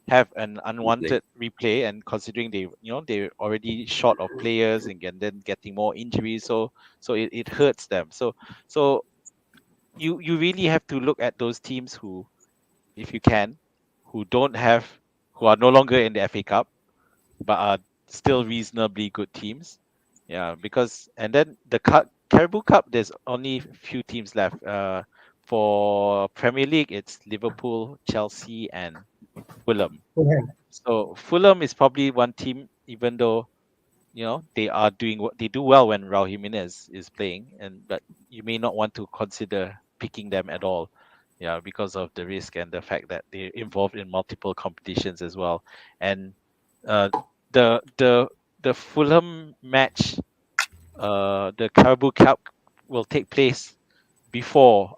have an unwanted replay, and considering they're already short of players and then getting more injuries, so it hurts them. So you really have to look at those teams who, if you can, who are no longer in the FA Cup but are still reasonably good teams. Yeah, because and then the Caribou Cup, there's only few teams left. For Premier League, it's Liverpool, Chelsea, and Fulham. So Fulham is probably one team, even though they are doing what they do well when Raul Jimenez is playing, but you may not want to consider picking them at all, yeah, because of the risk and the fact that they're involved in multiple competitions as well. And uh, the the the Fulham match, the Carabao Cup, will take place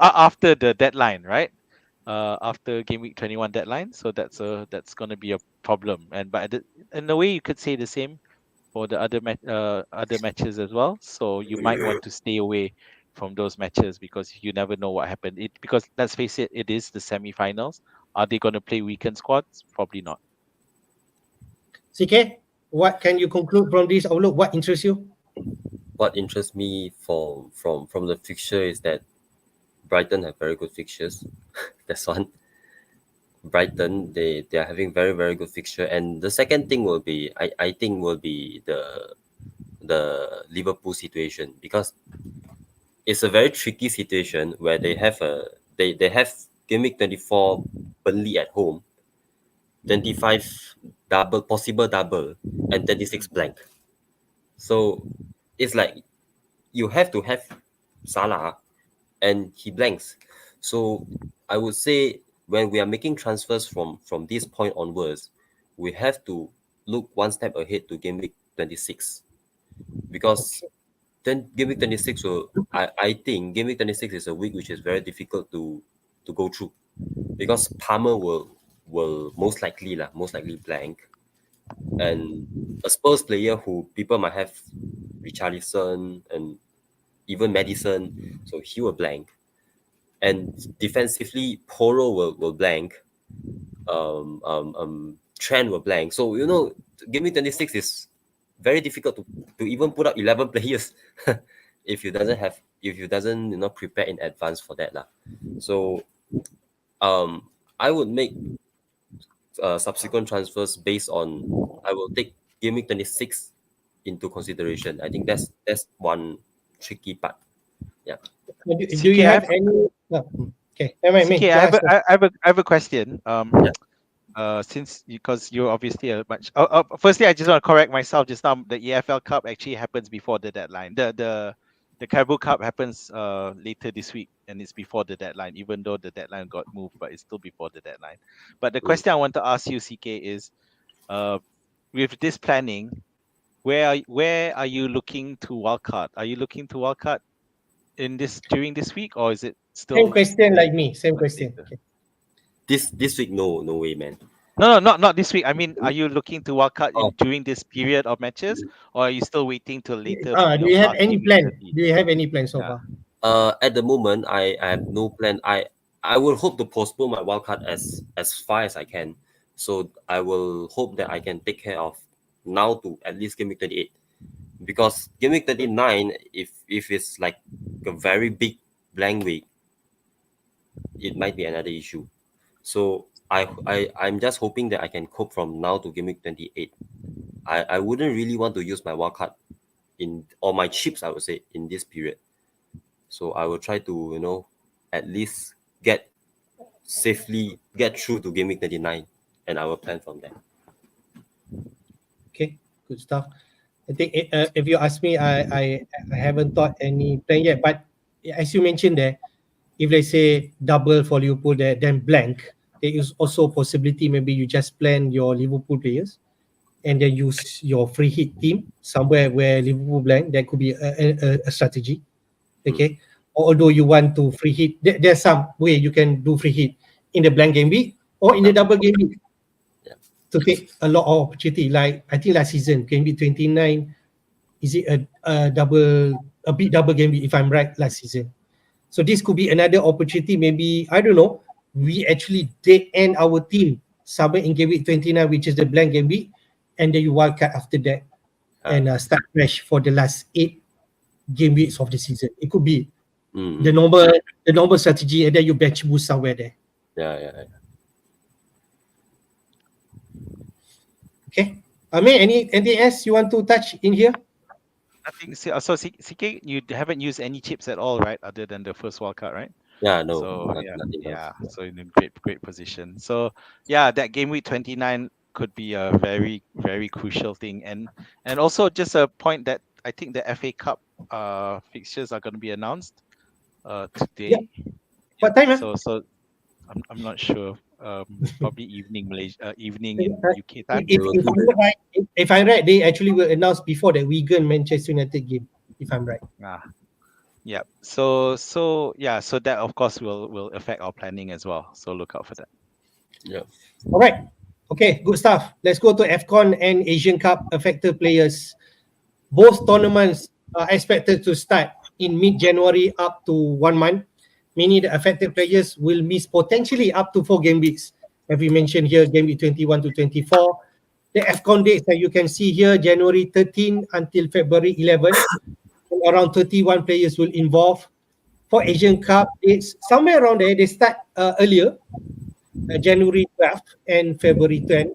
after the deadline, right? After game week 21 deadline, so that's going to be a problem. And but in a way, you could say the same for the other matches as well. So you might want to stay away from those matches because you never know what happened. Because let's face it, it is the semi-finals. Are they going to play weekend squads? Probably not. CK, what can you conclude from this outlook? What interests you? What interests me from the fixture is that Brighton have very good fixtures. That's one. Brighton, they are having very very good fixture, and the second thing will be I think will be the Liverpool situation, because it's a very tricky situation where they have game week 24 Burnley at home, 25 double possible double, and 26 blank. So it's like you have to have Salah and he blanks. So I would say when we are making transfers from this point onwards, we have to look one step ahead to game week 26, because then game week 26 will I think game week 26 is a week which is very difficult to go through, because Palmer will most likely blank, and a Spurs player who people might have Richarlison and even Madison, so he will blank. And defensively, Poro will blank. Trent will blank. So game week 26 is very difficult to even put up 11 players if you doesn't prepare in advance for that lah. So I would make subsequent transfers based on, I will take game week 26 into consideration. I think that's one tricky part. Yeah. Do you have any? No. Okay, CK, I have I have a question. Yeah. Since because you're obviously a much. Firstly, I just want to correct myself. Just now, the EFL Cup actually happens before the deadline. The Caribou Cup happens later this week, and it's before the deadline. Even though the deadline got moved, but it's still before the deadline. But the question I want to ask you, CK, is, with this planning, where are you looking to wildcard? Are you looking to wildcard during this week, or is it still same question like me? Same question. Okay. This week, no way, man. No, not this week. I mean, are you looking to wildcard Oh. during this period of matches, or are you still waiting till later? Do you have past any game week plan? 30? Do you have any plan so far? At the moment, I have no plan. I will hope to postpone my wildcard as far as I can. So I will hope that I can take care of now to at least game week 28, because game week 39, if it's like a very big blank week, it might be another issue. So I'm just hoping that I can cope from now to game week 28. I wouldn't really want to use my wildcard or my chips, I would say, in this period. So I will try to, at least safely get through to game week 29, and I will plan from there. Okay, good stuff. I think if you ask me, I haven't thought any plan yet. But as you mentioned there, if let's say double for Liverpool there, then blank, there is also a possibility maybe you just plan your Liverpool players and then use your free hit team somewhere where Liverpool blank. That could be a strategy. Okay. Although you want to free hit, there's some way you can do free hit in the blank game week or in the double game week to take a lot of opportunity. Like I think last season, game week 29, is it a big double game week if I'm right last season. So this could be another opportunity. Maybe, I don't know, we actually dead end our team somewhere in game week 29, which is the blank game week, and then you wildcard after that and start fresh for the last 8 game weeks of the season. It could be the normal strategy, and then you bench boost somewhere there. Yeah. Okay. I mean, anything else you want to touch in here? I think so. So CK, you haven't used any chips at all, right? Other than the first wildcard, right? Yeah, no. So Nothing else. so in a great position. So yeah, that game week 29 could be a very, very crucial thing. And also just a point that I think the FA Cup fixtures are going to be announced today. What time? So I'm not sure. Probably evening Malaysia, evening in UK time. If I'm right, they actually will announce before the Wigan Manchester United game. If I'm right. Yeah. So that of course will affect our planning as well. So look out for that. Yeah. All right. Okay, good stuff. Let's go to AFCON and Asian Cup affected players. Both tournaments are expected to start in mid-January up to 1 month. Meaning the affected players will miss potentially up to 4 game weeks. As we mentioned here, game week 21 to 24. The AFCON dates that you can see here, January 13 until February 11. Around 31 players will involve. For Asian Cup, it's somewhere around there. They start earlier, January 12th and February 10th,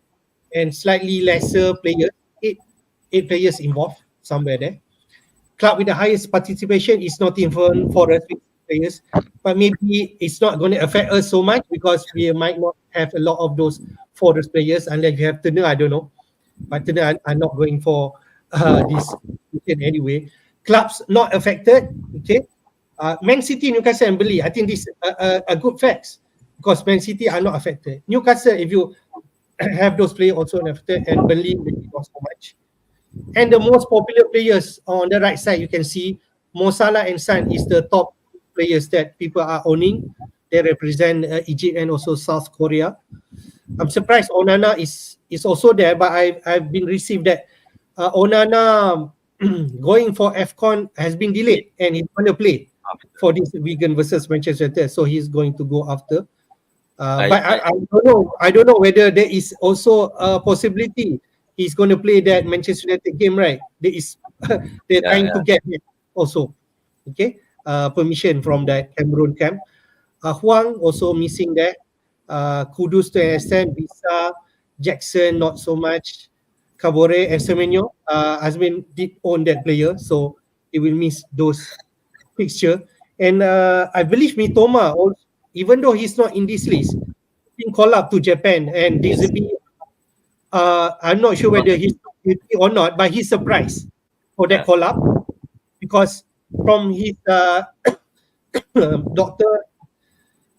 and slightly lesser players, 8 players involved, somewhere there. Club with the highest participation is Nottingham Forest players, but maybe it's not going to affect us so much because we might not have a lot of those Forest players unless you have Turner, I don't know. But Turner are not going for this anyway. Clubs not affected, okay. Man City, Newcastle and Burnley, I think this is a good facts because Man City are not affected. Newcastle, if you have those players also not affected, and Burnley maybe not so much. And the most popular players on the right side, you can see Salah and Son is the top players that people are owning. They represent Egypt and also South Korea. I'm surprised Onana is also there, but I've been received that Onana going for AFCON has been delayed and he's going to play for this Wigan versus Manchester United. So he's going to go after. But I don't know whether there is also a possibility he's going to play that Manchester United game, right? They're trying to get it also. Okay, permission from that Cameroon camp. Huang also missing there. Kudus to an extent. Bisa, Jackson not so much. Cabore and Semenyo. Azmin did own that player, so he will miss those fixture. And I believe Mitoma, also, even though he's not in this list, been called up to Japan, and this will be. I'm not sure whether he's or not, but he's surprised for that call up because from his doctor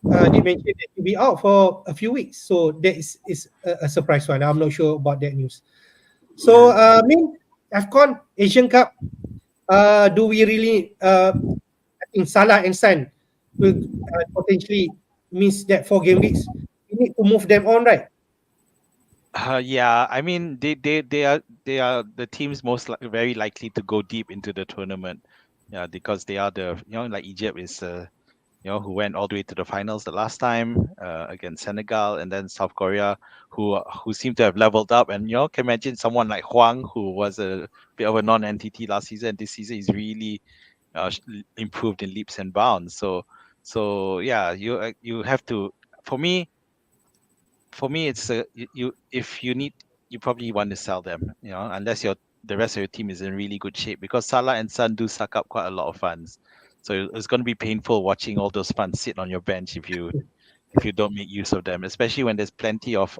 they mentioned that he'll be out for a few weeks, so that is a surprise one. I'm not sure about that news. So AFCON, Asian Cup, do we really I think Salah and Son will potentially miss that 4 game weeks? We need to move them on, right? Yeah, I mean they are the teams very likely to go deep into the tournament. Yeah, because they are like Egypt is who went all the way to the finals the last time against Senegal, and then South Korea who seem to have leveled up, and can imagine someone like Huang who was a bit of a non-entity last season. This season is really improved in leaps and bounds. So yeah, you have to, for me, for me, it's you if you need, you probably want to sell them, unless the rest of your team is in really good shape, because Salah and Son do suck up quite a lot of funds. So it's going to be painful watching all those funds sit on your bench if you don't make use of them, especially when there's plenty of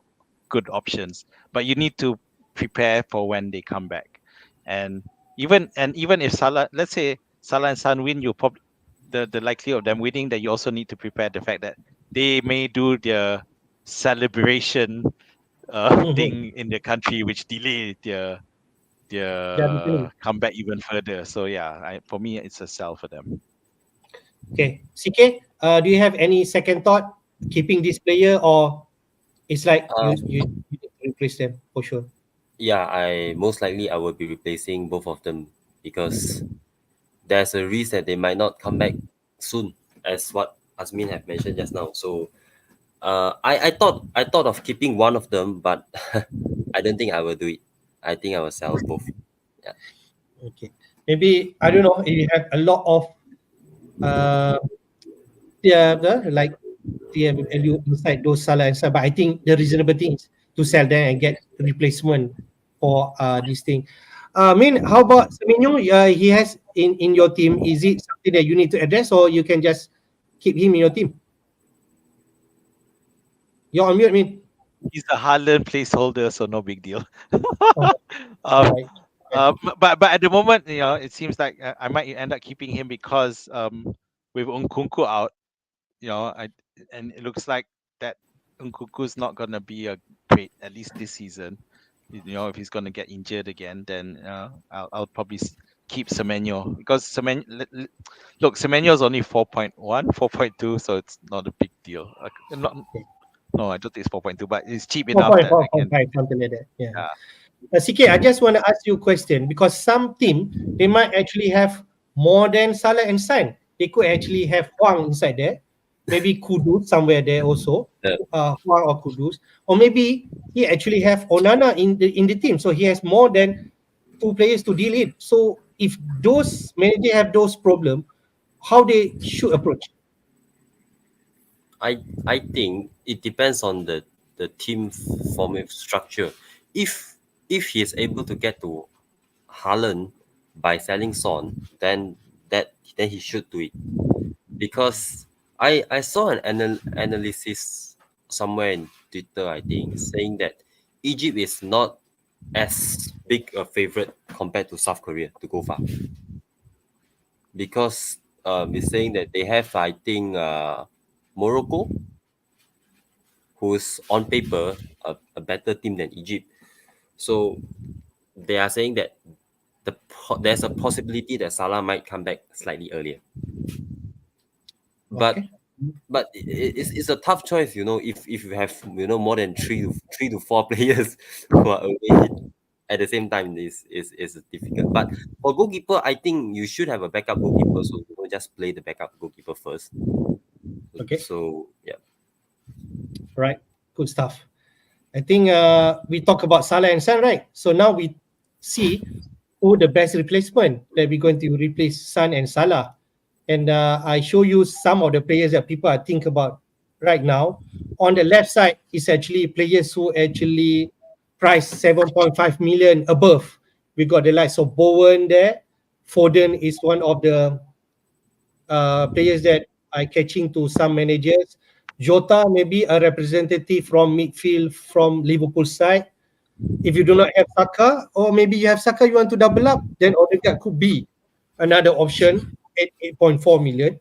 good options. But you need to prepare for when they come back. And even if Salah, let's say Salah and Son win, you probably the likelihood of them winning, that you also need to prepare the fact that they may do their celebration thing in the country, which delay their comeback even further. So yeah, for me, it's a sell for them. Okay, CK, do you have any second thought keeping this player, or it's like you need to replace them for sure? Yeah, I most likely I will be replacing both of them because there's a risk that they might not come back soon, as what Azmin have mentioned just now. So I thought of keeping one of them, but I don't think I will do it. I think I will sell both. Yeah. Okay, maybe I don't know if you have a lot of like the value inside those Salah and Son, but I think the reasonable thing is to sell them and get replacement for this thing. I mean, how about Semenyo? He has in your team. Is it something that you need to address, or you can just keep him in your team? You're on mute, Min. He's a Haaland placeholder, so no big deal. Right. But at the moment, it seems like I might end up keeping him because with Nkunku out, and it looks like that Nkunku's not gonna be a great, at least this season. If he's gonna get injured again, then I'll probably keep Semenyo, because Semenyo is only 4.1, 4.2, so it's not a big deal. No, I don't think it's 4.2, but it's cheap enough. 4.5, something like that. Yeah. CK, I just want to ask you a question, because some team, they might actually have more than Salah and Son. They could actually have Huang inside there, maybe Kudus somewhere there also, Huang or Kudus, or maybe he actually have Onana in the team, so he has more than 2 players to deal with. So if those managers have those problems, how they should approach? I think it depends on the team form structure. If he is able to get to Haaland by selling Son, then he should do it. Because I saw an analysis somewhere in Twitter, I think, saying that Egypt is not as big a favorite compared to South Korea to go far. Because it's saying that they have, I think, Morocco, who's on paper a better team than Egypt. So they are saying that there's a possibility that Salah might come back slightly earlier. But it's a tough choice, if you have more than three to four players who are away at the same time, is difficult. But for goalkeeper, I think you should have a backup goalkeeper, so you don't just play the backup goalkeeper first. Okay. So yeah. Right. Good stuff. I think we talk about Salah and Son, right? So now we see who the best replacement that we're going to replace Son and Salah. And I show you some of the players that people are thinking about right now. On the left side is actually players who actually priced 7.5 million above. We got the likes of Bowen there. Foden is one of the players that are catching to some managers. Jota maybe a representative from midfield from Liverpool side. If you do not have Saka, or maybe you have Saka, you want to double up, then Odegaard could be another option at 8.4 million.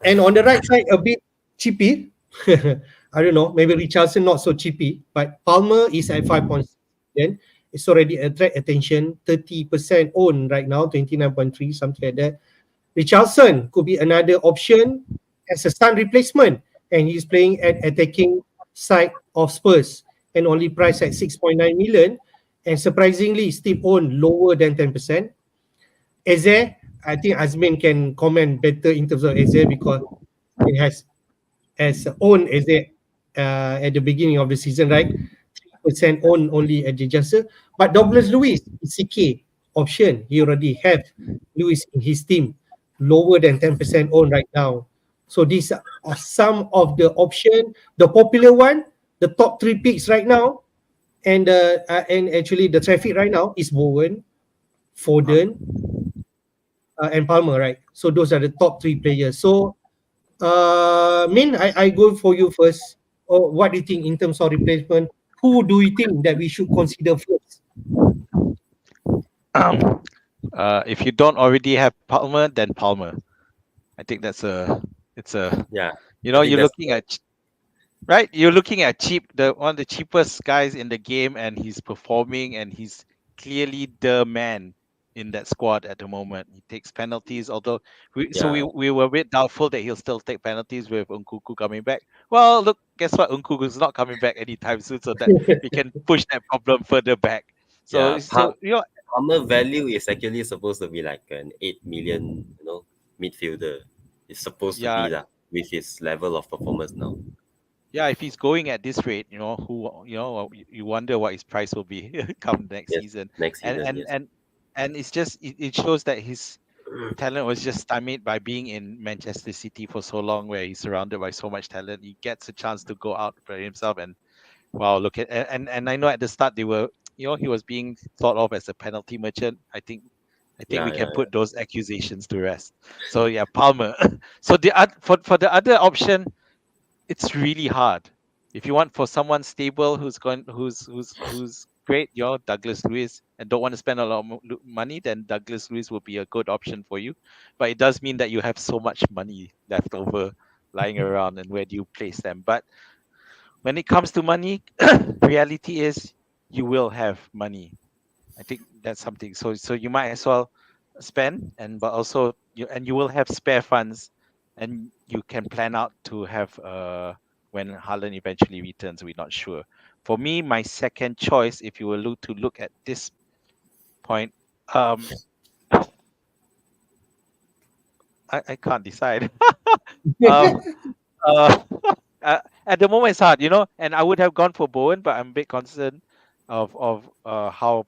And on the right side, a bit cheapy. I don't know, maybe Richarlison not so cheapy, but Palmer is at 5.6 million. It's already attract attention, 30% own right now, 29.3, something like that. Richarlison could be another option as a Son replacement, and he's playing at attacking side of Spurs and only priced at 6.9 million, and surprisingly still own lower than 10%. Eze, I think Azmin can comment better in terms of Eze, because he has owned Eze at the beginning of the season, right? 3% own only at Manchester. But Douglas Lewis is CK option. He already have Lewis in his team, lower than 10% own right now. So these are some of the option. The popular one, the top 3 picks right now, and actually the traffic right now is Bowen, Foden, and Palmer, right? So those are the top 3 players. So Min, I go for you first. Or what do you think in terms of replacement? Who do you think that we should consider first? If you don't already have Palmer, then Palmer. I think it's a Yeah, you I know think you're that's looking at right. You're looking at one of the cheapest guys in the game, and he's performing, and he's clearly the man in that squad at the moment. He takes penalties, although yeah, we were a bit doubtful that he'll still take penalties with Nkunku coming back. Well, look, guess what? Nkunku is not coming back anytime soon, so that we can push that problem further back. yeah. So you know, Palmer value is actually supposed to be like an 8 million, midfielder. It's supposed to yeah, be that with his level of performance now. yeah, if he's going at this rate, you wonder what his price will be come next Yes, season. next And season, and yes. and and it's just it shows that his talent was just stymied by being in Manchester City for so long, where he's surrounded by so much talent. He gets a chance to go out for himself, and wow, look at and I know at the start they were, he was being thought of as a penalty merchant. I think we Yeah, can yeah, put those accusations to rest. So yeah, Palmer. So for the other option, it's really hard. If you want for someone stable who's great, Douglas Lewis, and don't want to spend a lot of money, then Douglas Lewis will be a good option for you. But it does mean that you have so much money left over lying around, and where do you place them? But when it comes to money, reality is you will have money. I think that's something. So you might as well spend, but also you will have spare funds, and you can plan out to have when Haaland eventually returns. We're not sure. For me, my second choice, if you were to look at this point, um, I can't decide. um, uh, at the moment, it's hard, and I would have gone for Bowen, but I'm a bit concerned of how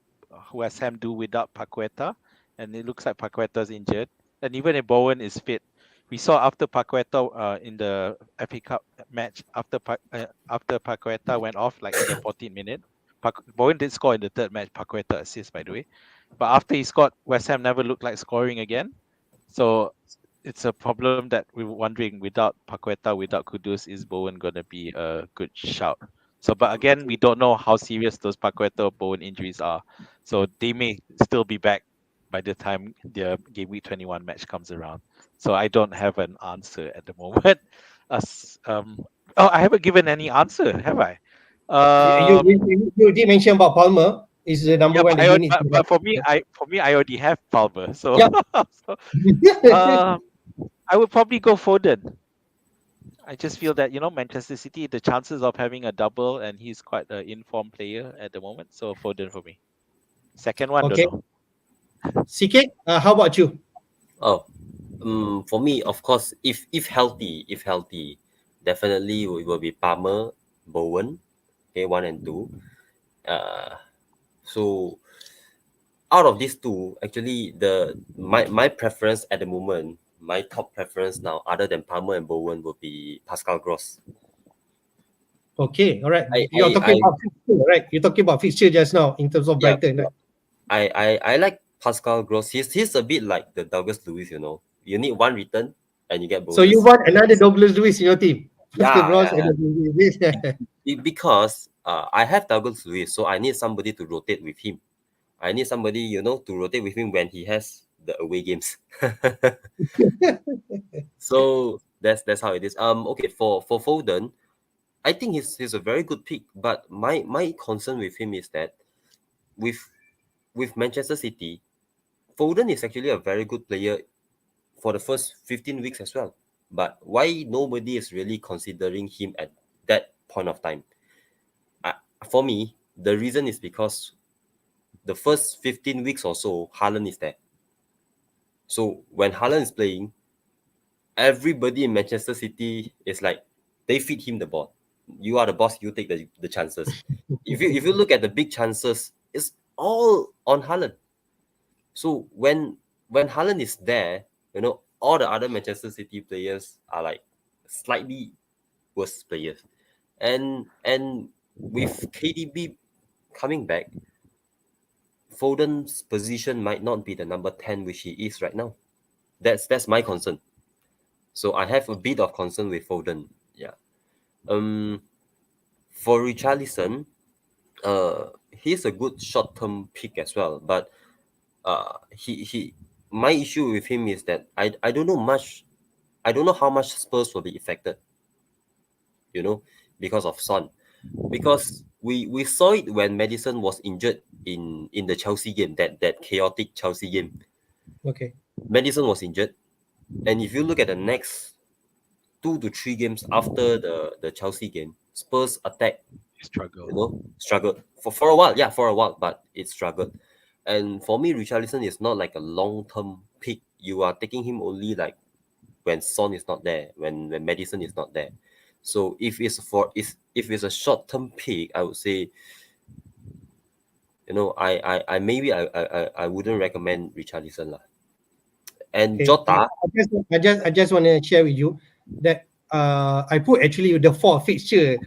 West Ham do without Paqueta, and it looks like Paqueta's injured. And even if Bowen is fit, we saw after Paqueta in the FA Cup match, after Paqueta went off like in the 14th minute, Bowen did score in the third match. Paqueta assist, by the way, but after he scored, West Ham never looked like scoring again. So it's a problem that we were wondering, without Paqueta, without Kudus, is Bowen going to be a good shout? So, but again, we don't know how serious those Paqueta Bowen injuries are. So they may still be back by the time the Game Week 21 match comes around. So I don't have an answer at the moment. As Oh, I haven't given any answer, have I? You, Um, you did mention about Palmer is the number yeah, one but, that you need to but for me, I already have Palmer. So, have. so Yep. uh, I would probably go Foden. I just feel that Manchester City, the chances of having a double, and he's quite an informed player at the moment. So Foden for me. Second one, don't Okay. know. CK, how about you? Oh, for me, of course, if healthy, definitely it will be Palmer, Bowen, okay, 1 and 2. Uh, so out of these two, actually, my preference at the moment, my top preference now, other than Palmer and Bowen, will be Pascal Gross. Okay, all right. I You're I talking I about fixture, right? You're talking about fixture just now in terms of yeah, Brighton, right? I like Pascal Gross. He's a bit like the Douglas Lewis, You need one return and you get So you bonus. want another Douglas Lewis in your team? Pascal Yeah, Gross yeah, and yeah. Lewis. Because I have Douglas Lewis, so I need somebody to rotate with him. I need somebody, to rotate with him when he has the away games. So that's how it is. Okay, for Foden, I think he's a very good pick, but my concern with him is that with with Manchester City, Foden is actually a very good player for the first 15 weeks as well. But why nobody is really considering him at that point of time? I, for me, the reason is because the first 15 weeks or so, Haaland is there. So when Haaland is playing, everybody in Manchester City is like, they feed him the ball. You are the boss, you take the chances. If you look at the big chances, it's all on Haaland. So when Haaland is there, all the other Manchester City players are like slightly worse players. and with KDB coming back, Foden's position might not be the number 10 which he is right now. That's my concern. So I have a bit of concern with Foden. Yeah. For Richarlison, he's a good short-term pick as well, but he my issue with him is that I don't know much. I don't know how much Spurs will be affected, because of Son. Because we saw it when Madison was injured in the Chelsea game, that chaotic Chelsea game. Okay. Madison was injured, and if you look at the next 2 to 3 games after the Chelsea game, Spurs attack Struggle. struggled for a while. Yeah, for a while, but it struggled. And for me, Richarlison is not like a long-term pick. You are taking him only like when Son is not there, when Madison is not there. So if it's a short-term pick, I would say, I wouldn't recommend Richarlison lah. And Okay. Jota, I just want to share with you that I put actually the 4 fixture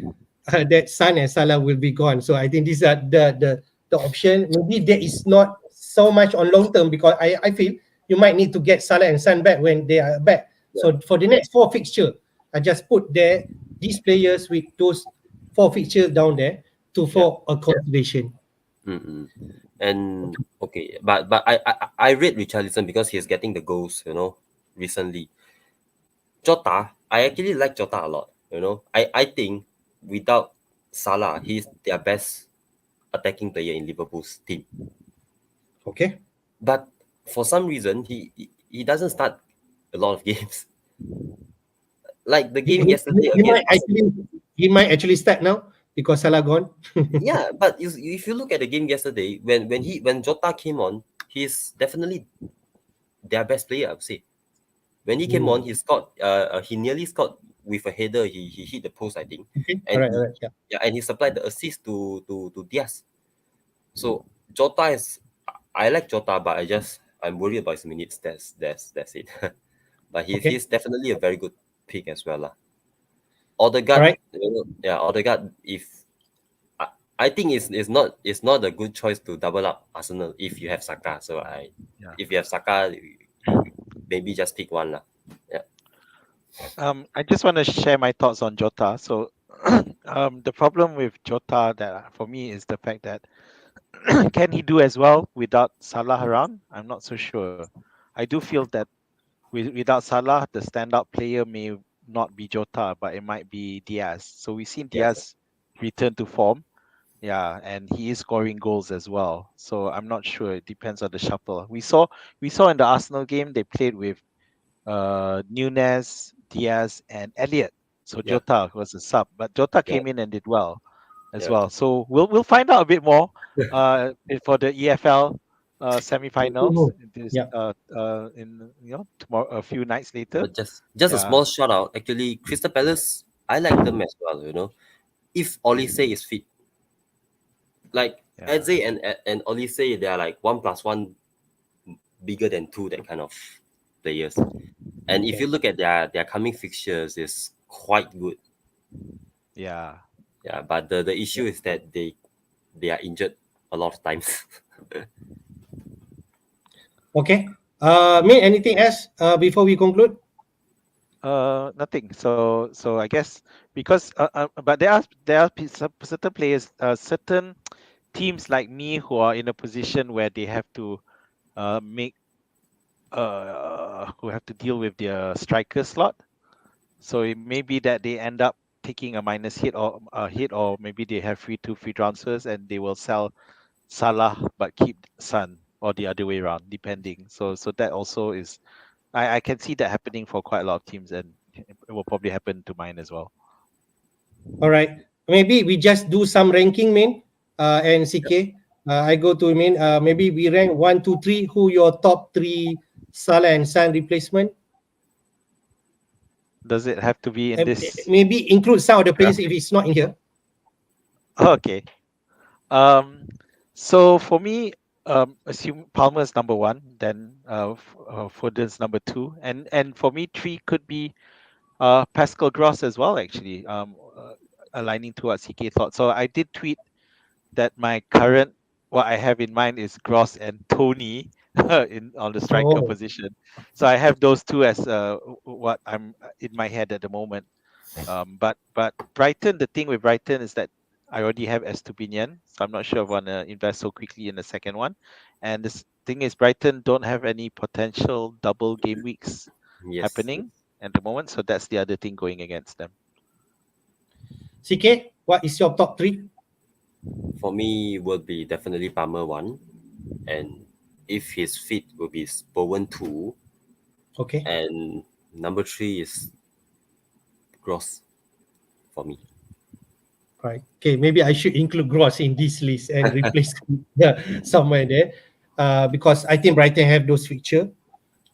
that Son and Salah will be gone. So I think these are the option. Maybe there is not so much on long term, because I feel you might need to get Salah and Son back when they are back. So for the next 4 fixture, I just put there these players with those 4 fixtures down there for a consideration. And okay, but I rate Richarlison because he's getting the goals, recently. Jota, I actually like Jota a lot. I think without Salah, he's their best attacking player in Liverpool's team. Okay. But for some reason, he doesn't start a lot of games. Like the game yesterday again. He might actually start now because Salah gone. Yeah, but if you look at the game yesterday, when Jota came on, he's definitely their best player, I would say. When he came on, he scored. He nearly scored with a header. He hit the post, I think. Okay. And Alright, yeah. and he supplied the assist to Diaz. So Jota is, I like Jota, but I'm worried about his minutes. That's it. But he's definitely a very good pick as well, lah. Odegaard, Alright. Odegaard. If I think it's not a good choice to double up Arsenal if you have Saka. So if you have Saka, maybe just pick one lah. Yeah. I just want to share my thoughts on Jota. So, the problem with Jota that for me is the fact that can he do as well without Salah around? I'm not so sure. I do feel that without Salah, the standout player may not be Jota, but it might be Diaz. So we've seen Diaz return to form. Yeah, and he is scoring goals as well. So I'm not sure. It depends on the shuffle. We saw in the Arsenal game they played with Nunez, Diaz, and Elliott. So Jota was a sub, but Jota came in and did well as well. So we'll find out a bit more for the EFL semi-finals in tomorrow, a few nights later. But just a small shout out. Actually, Crystal Palace, I like them as well. If Olise is fit, like Eze and Olise, they are like 1+1 bigger than 2, that kind of players. And if you look at their coming fixtures, it's quite good. Yeah. Yeah, but the issue is that they are injured a lot of times. Okay. Anything else before we conclude? Nothing. So I guess because but there are certain players, certain teams like me who are in a position where they have to who have to deal with their striker slot. So it may be that they end up taking a minus hit or maybe they have free transfers and they will sell Salah but keep Son, or the other way around, depending. So that also is, I can see that happening for quite a lot of teams, and it will probably happen to mine as well. All right. Maybe we just do some ranking, and CK. I go to maybe we rank 1, 2, 3. Who your top 3 Salah and Son replacement? Does it have to be in this? Maybe include some of the players if it's not in here. Okay. So for me, assume Palmer's number 1, then Foden's number 2, and for me 3 could be Pascal Gross as well. Actually, aligning to what CK thought. So I did tweet that my current what I have in mind is Gross and Tony in on the striker Oh, position. So I have those two as what I'm in my head at the moment. But Brighton, the thing with Brighton is that I already have Estupinian, so I'm not sure if I want to invest so quickly in the second one. And this thing is, Brighton don't have any potential double game weeks Yes. happening at the moment, so that's the other thing going against them. CK, what is your top three? For me, will be definitely Palmer 1. And if he's fit, will be Bowen 2. Okay. And number 3 is Gross for me. Right. Okay, maybe I should include Gross in this list and replace somewhere there, because I think Brighton have those feature.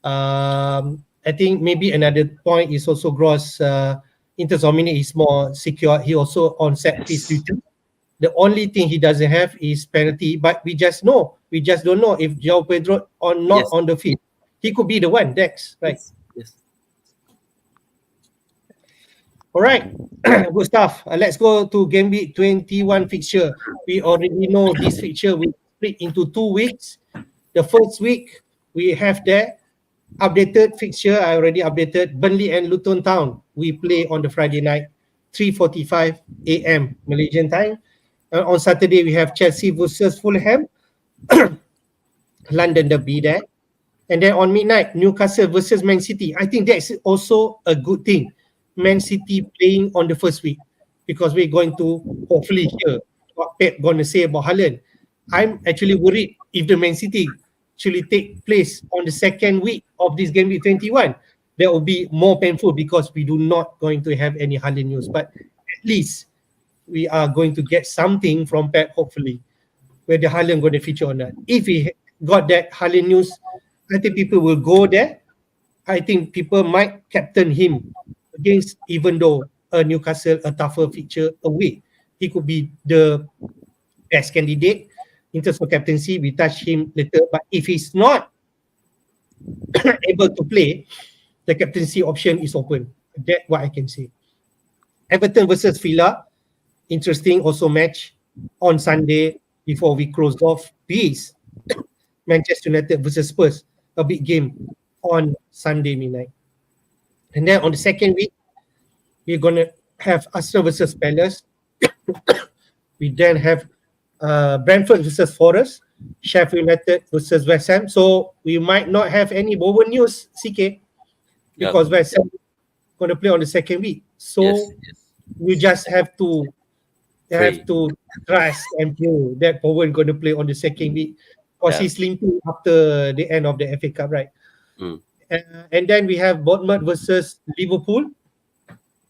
I think maybe another point is also Gross. In terms of minute, is more secure. He also on set piece Yes. duty. The only thing he doesn't have is penalty, but we just don't know if João Pedro or not Yes. on the field. He could be the one, Dex, right? Yes. All right, good stuff. Let's go to Gameweek 21 fixture. We already know this fixture will split into 2 weeks. The first week, we have the updated fixture. I already updated. Burnley and Luton Town. We play on the Friday night, 3:45 a.m. Malaysian time. On Saturday, we have Chelsea versus Fulham. London Derby there. And then on midnight, Newcastle versus Man City. I think that's also a good thing. Man City playing on the first week, because we're going to hopefully hear what Pep going to say about Haaland. I'm actually worried if the Man City actually take place on the second week of this game week 21. That will be more painful because we do not going to have any Haaland news. But at least we are going to get something from Pep, hopefully, whether Haaland going to feature or not. If he got that Haaland news, I think people will go there. I think people might captain him against, even though Newcastle a tougher fixture away. He could be the best candidate in terms of captaincy. We touch him later. But if he's not able to play, the captaincy option is open. That's what I can say. Everton versus Villa, interesting also match on Sunday before we close off. This Manchester United versus Spurs, a big game on Sunday midnight. And then on the second week, we're going to have Arsenal versus Palace. We then have Brentford versus Forest, Sheffield United versus West Ham. So we might not have any Bowen news, CK, because West Ham going to play on the second week. So Yes. we just have to Pray. trust and pray that Bowen going to play on the second week, because he's limping after the end of the FA Cup, right? Mm. And then we have Bournemouth versus Liverpool,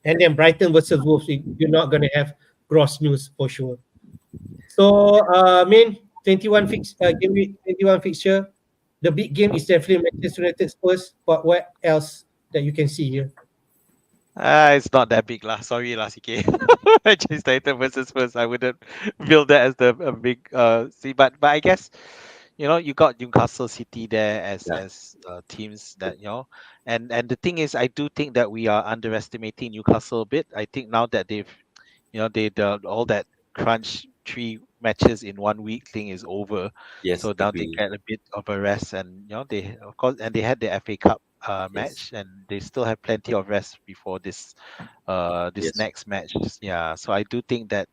and then Brighton versus Wolves. You're not going to have gross news for sure. So, main 21 game week 21 fixture. The big game is definitely Manchester United Spurs. But what else that you can see here? It's not that big lah. Sorry lah, CK. Manchester United versus Spurs. I wouldn't build that as the big see, but I guess you got Newcastle City there as teams that and the thing is, I do think that we are underestimating Newcastle a bit. I think now that they've all that crunch 3 matches in 1 week thing is over. Yes. So now they get a bit of a rest, and they of course, and they had the FA Cup match, and they still have plenty of rest before this next match. Yeah, so I do think that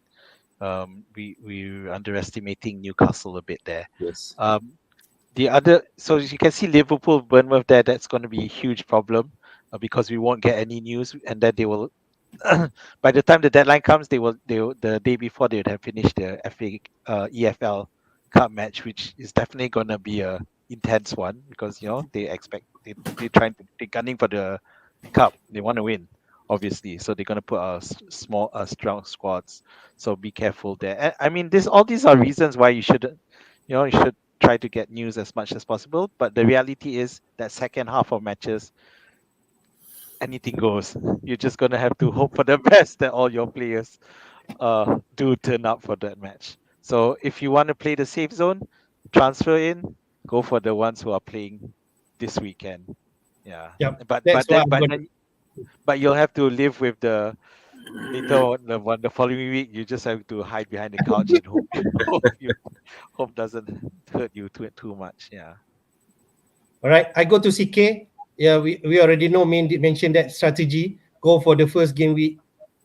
we're underestimating Newcastle a bit there. Yes. The other, so you can see Liverpool, Bournemouth there. That's going to be a huge problem because we won't get any news, and then they will. By the time the deadline comes, they will the day before they would have finished the EFL Cup match, which is definitely going to be a intense one, because they're gunning for the cup. They want to win, obviously, so they're going to put strong squads. So be careful there. I mean, all these are reasons why you should try to get news as much as possible. But the reality is that second half of matches, anything goes. You're just going to have to hope for the best that all your players do turn up for that match. So if you want to play the safe zone, transfer in, go for the ones who are playing this weekend. Yeah. Yep. But That's you'll have to live with the Later on, the following week, you just have to hide behind the couch and hope hope doesn't hurt you too much. Yeah. All right, I go to CK. Yeah, we already know Main did mention that strategy. Go for the first game week,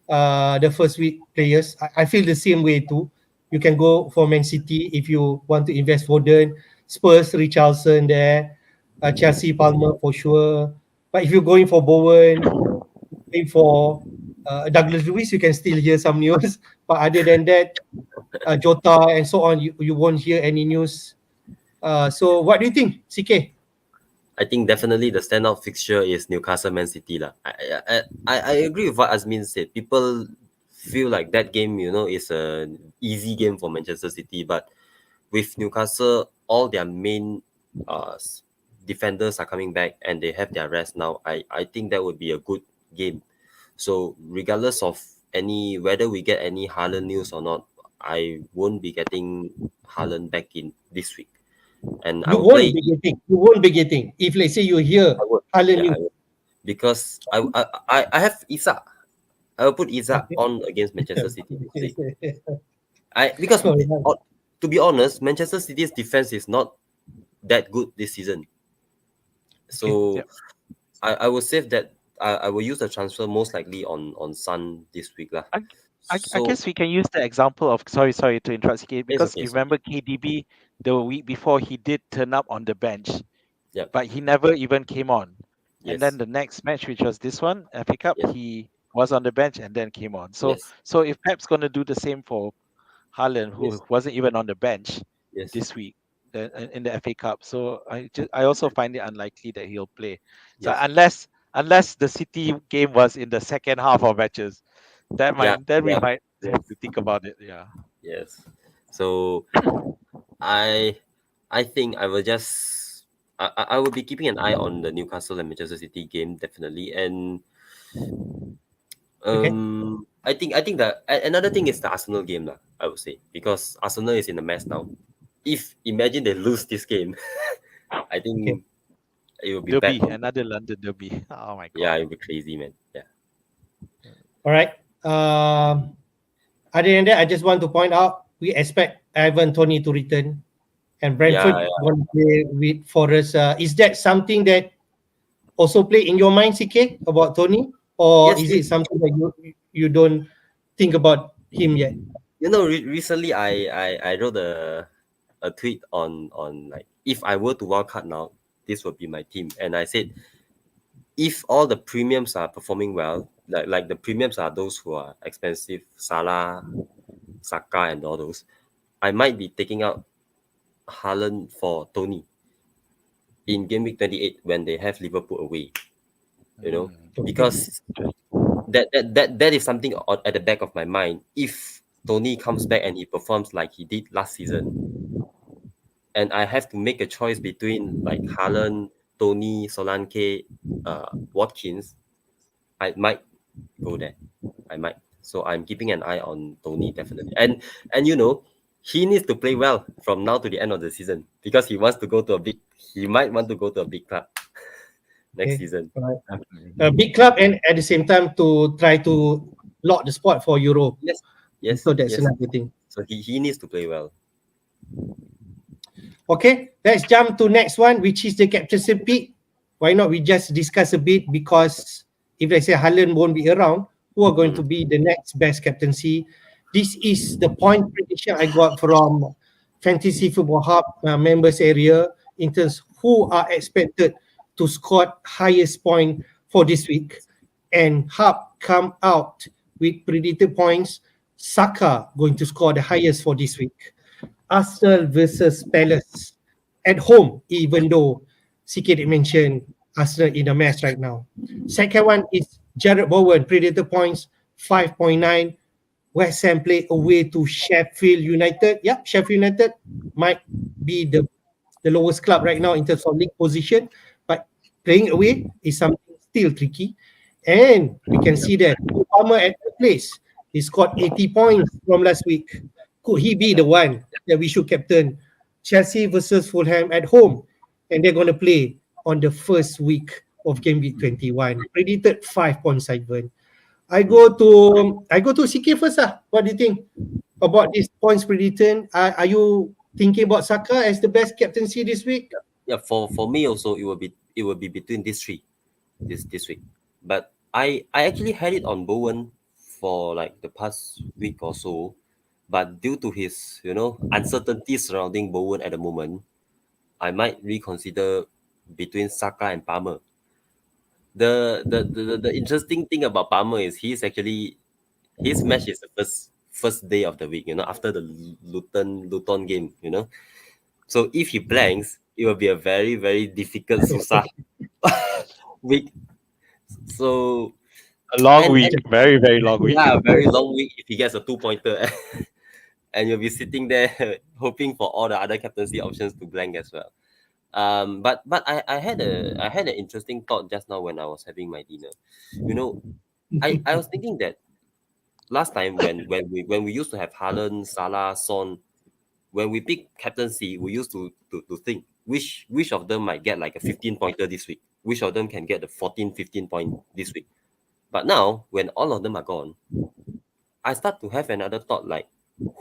the first week players. I feel the same way too. You can go for Man City if you want to invest Foden, Spurs, Richarlison there, Chelsea, Palmer for sure. But if you're going for Bowen, going for Douglas Lewis, you can still hear some news. But other than that, Jota and so on, you won't hear any news. So what do you think, CK? I think definitely the standout fixture is Newcastle Man City lah. I agree with what Azmin said. People feel like that game, is an easy game for Manchester City, but with Newcastle, all their main defenders are coming back and they have their rest now. I think that would be a good game. So regardless of whether we get any Haaland news or not, I won't be getting Haaland back in this week. And I You will won't play. be getting. You won't be getting. If let's say you hear I would, Haaland yeah, news. I would. Because I have Isak. I will put Isak Okay. on against Manchester City. Okay. Because Oh, yeah. to be honest, Manchester City's defense is not that good this season. So Yep. I will save that. I will use the transfer most likely on Son this week lah. I So guess we can use the example of sorry to interrupt, CK, because okay, you it's okay. remember KDB the week before he did turn up on the bench, Yep. but he never even came on. And Yes. then the next match, which was this one, FA Cup, Yes. he was on the bench and then came on. So Yes. so if Pep's gonna do the same for Haaland, who Yes. wasn't even on the bench Yes. this week in the FA Cup, so I also find it unlikely that he'll play. So Yes. unless the City game was in the second half of matches, we Yeah. might have to think about it. Yeah. Yes. So I think I will just I will be keeping an eye on the Newcastle and Manchester City game definitely, and Okay. I think that another thing is the Arsenal game lah. I would say because Arsenal is in a mess now. If imagine they lose this game, I think Okay. it will be Derby, bad. another London derby. Oh my god. Yeah, it will be crazy, man. Yeah. All right. Other than that, I just want to point out we expect Ivan Toney to return, and Brentford Yeah. want to play with Forest. Is that something that also play in your mind, CK, about Tony, or Yes, is it something that you don't think about him yet? Recently I wrote a tweet on like if I were to wildcard now, this would be my team, and I said if all the premiums are performing well, like the premiums are those who are expensive, Salah, Saka, and all those, I might be taking out Haaland for Tony in game week 28 when they have Liverpool away. Because that is something at the back of my mind. If Tony comes back and he performs like he did last season, and I have to make a choice between like Haaland, Tony, Solanke, Watkins, I might go there. I might. So I'm keeping an eye on Tony definitely. And he needs to play well from now to the end of the season because he might want to go to a big club next season. Right. A big club, and at the same time to try to lock the spot for Euro. Yes. So that's another thing. So he needs to play well. Okay, let's jump to next one, which is the captaincy pick. Why not we just discuss a bit, because if let's say Haaland won't be around, who are going to be the next best captaincy? This is the point prediction I got from Fantasy Football Hub members area in terms who are expected to score highest point for this week. And Hub come out with predicted points. Saka going to score the highest for this week. Arsenal versus Palace at home, even though CK did mention Arsenal in a mess right now. Second one is Jared Bowen, predicted points 5.9. West Ham play away to Sheffield United. Yeah, Sheffield United might be the lowest club right now in terms of league position, but playing away is something still tricky. And we can see that Palmer at the place, he scored 80 points from last week. Could he be the one that we should captain? Chelsea versus Fulham at home, and they're going to play on the first week of game week 21. Predicted 5.7. I go to CK first. What do you think about this points prediction? Are you thinking about Saka as the best captaincy this week? Yeah, for me also it will be between these three this week. But I actually had it on Bowen for like the past week or so, but due to his uncertainty surrounding Bowen at the moment, I might reconsider between Saka and Palmer. The interesting thing about Palmer is his match is the first day of the week, after the Luton game, So if he blanks, it will be a very, very difficult Susah week. So A long and, week, and very very long week. yeah, very long week if he gets a 2-pointer. And you'll be sitting there hoping for all the other captaincy options to blank as well. But I had an interesting thought just now when I was having my dinner. I was thinking that last time when we used to have Haaland, Salah, Son, when we pick captaincy, we used to think which of them might get like a 15-pointer this week, which of them can get the 15 point this week. But now when all of them are gone, I start to have another thought like,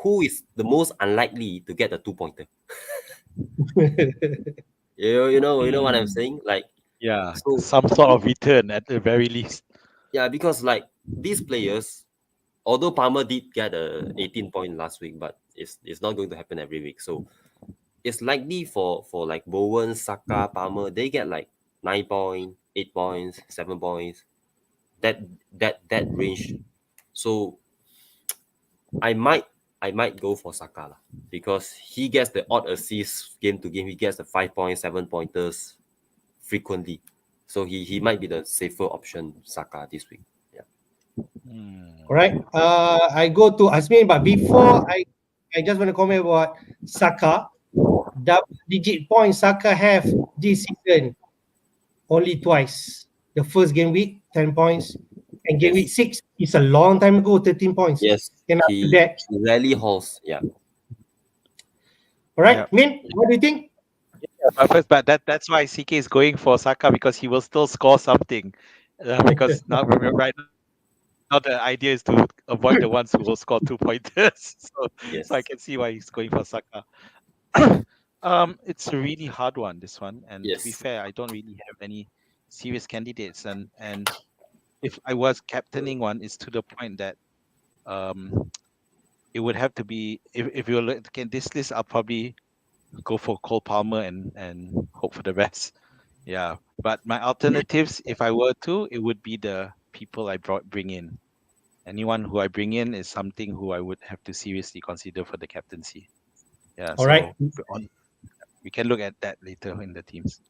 who is the most unlikely to get a 2-pointer? You know what I'm saying? Like, Yeah, so some sort of return at the very least. yeah, because like these players, although Palmer did get a 18 point last week, but it's not going to happen every week. So it's likely for like Bowen, Saka, Palmer, they get like 9 points, 8 points, 7 points, that range. So I might go for Saka lah, because he gets the odd assist game to game. He gets the 5 points, 7 pointers frequently. So he might be the safer option, Saka, this week. Yeah. All right. I go to Azmin, but before I just want to comment about Saka. Double-digit points Saka have this season only twice. The first game week, 10 points, and game week 6 is a long time ago, 13 points. Yes. And after He that, rarely hauls. Yeah. all right, Yeah. Min, what do you think? But that's why CK is going for Saka, because he will still score something. Because now right now the idea is to avoid the ones who will score 2-pointers. Yes. So I can see why he's going for Saka. It's a really hard one, this one. And to be Yes. fair, I don't really have any serious candidates. And if I was captaining one, it's to the point that it would have to be, if you're looking at this list, I'll probably go for Cole Palmer and hope for the best. Yeah. But my alternatives, if I were to, it would be the people I bring in. Anyone who I bring in is something who I would have to seriously consider for the captaincy. Yeah. All right. We can look at that later in the teams.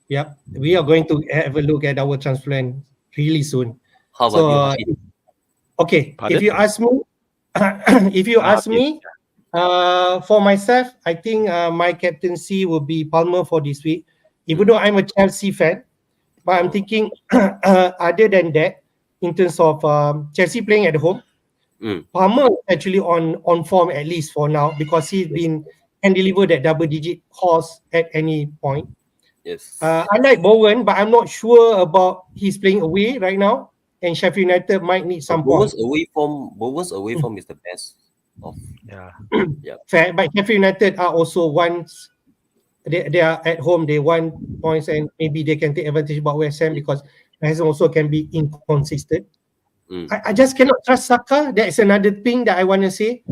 Yep, we are going to have a look at our transplant really soon. How about you, Hafiz? Okay, Pardon? if you ask me, for myself, I think my captaincy will be Palmer for this week. Even though I'm a Chelsea fan, but I'm thinking other than that, in terms of Chelsea playing at home, Palmer is actually on form, at least for now, because he's been can deliver that double-digit horse at any point. Yes. I like Bowen, but I'm not sure about he's playing away right now, and Sheffield United might need some Bowen's points. away form is the best of. Yeah. Fair, but Sheffield United are also once they are at home, they won points, and maybe they can take advantage about West Ham, because West Ham also can be inconsistent. I just cannot trust Saka. That is another thing that I want to say.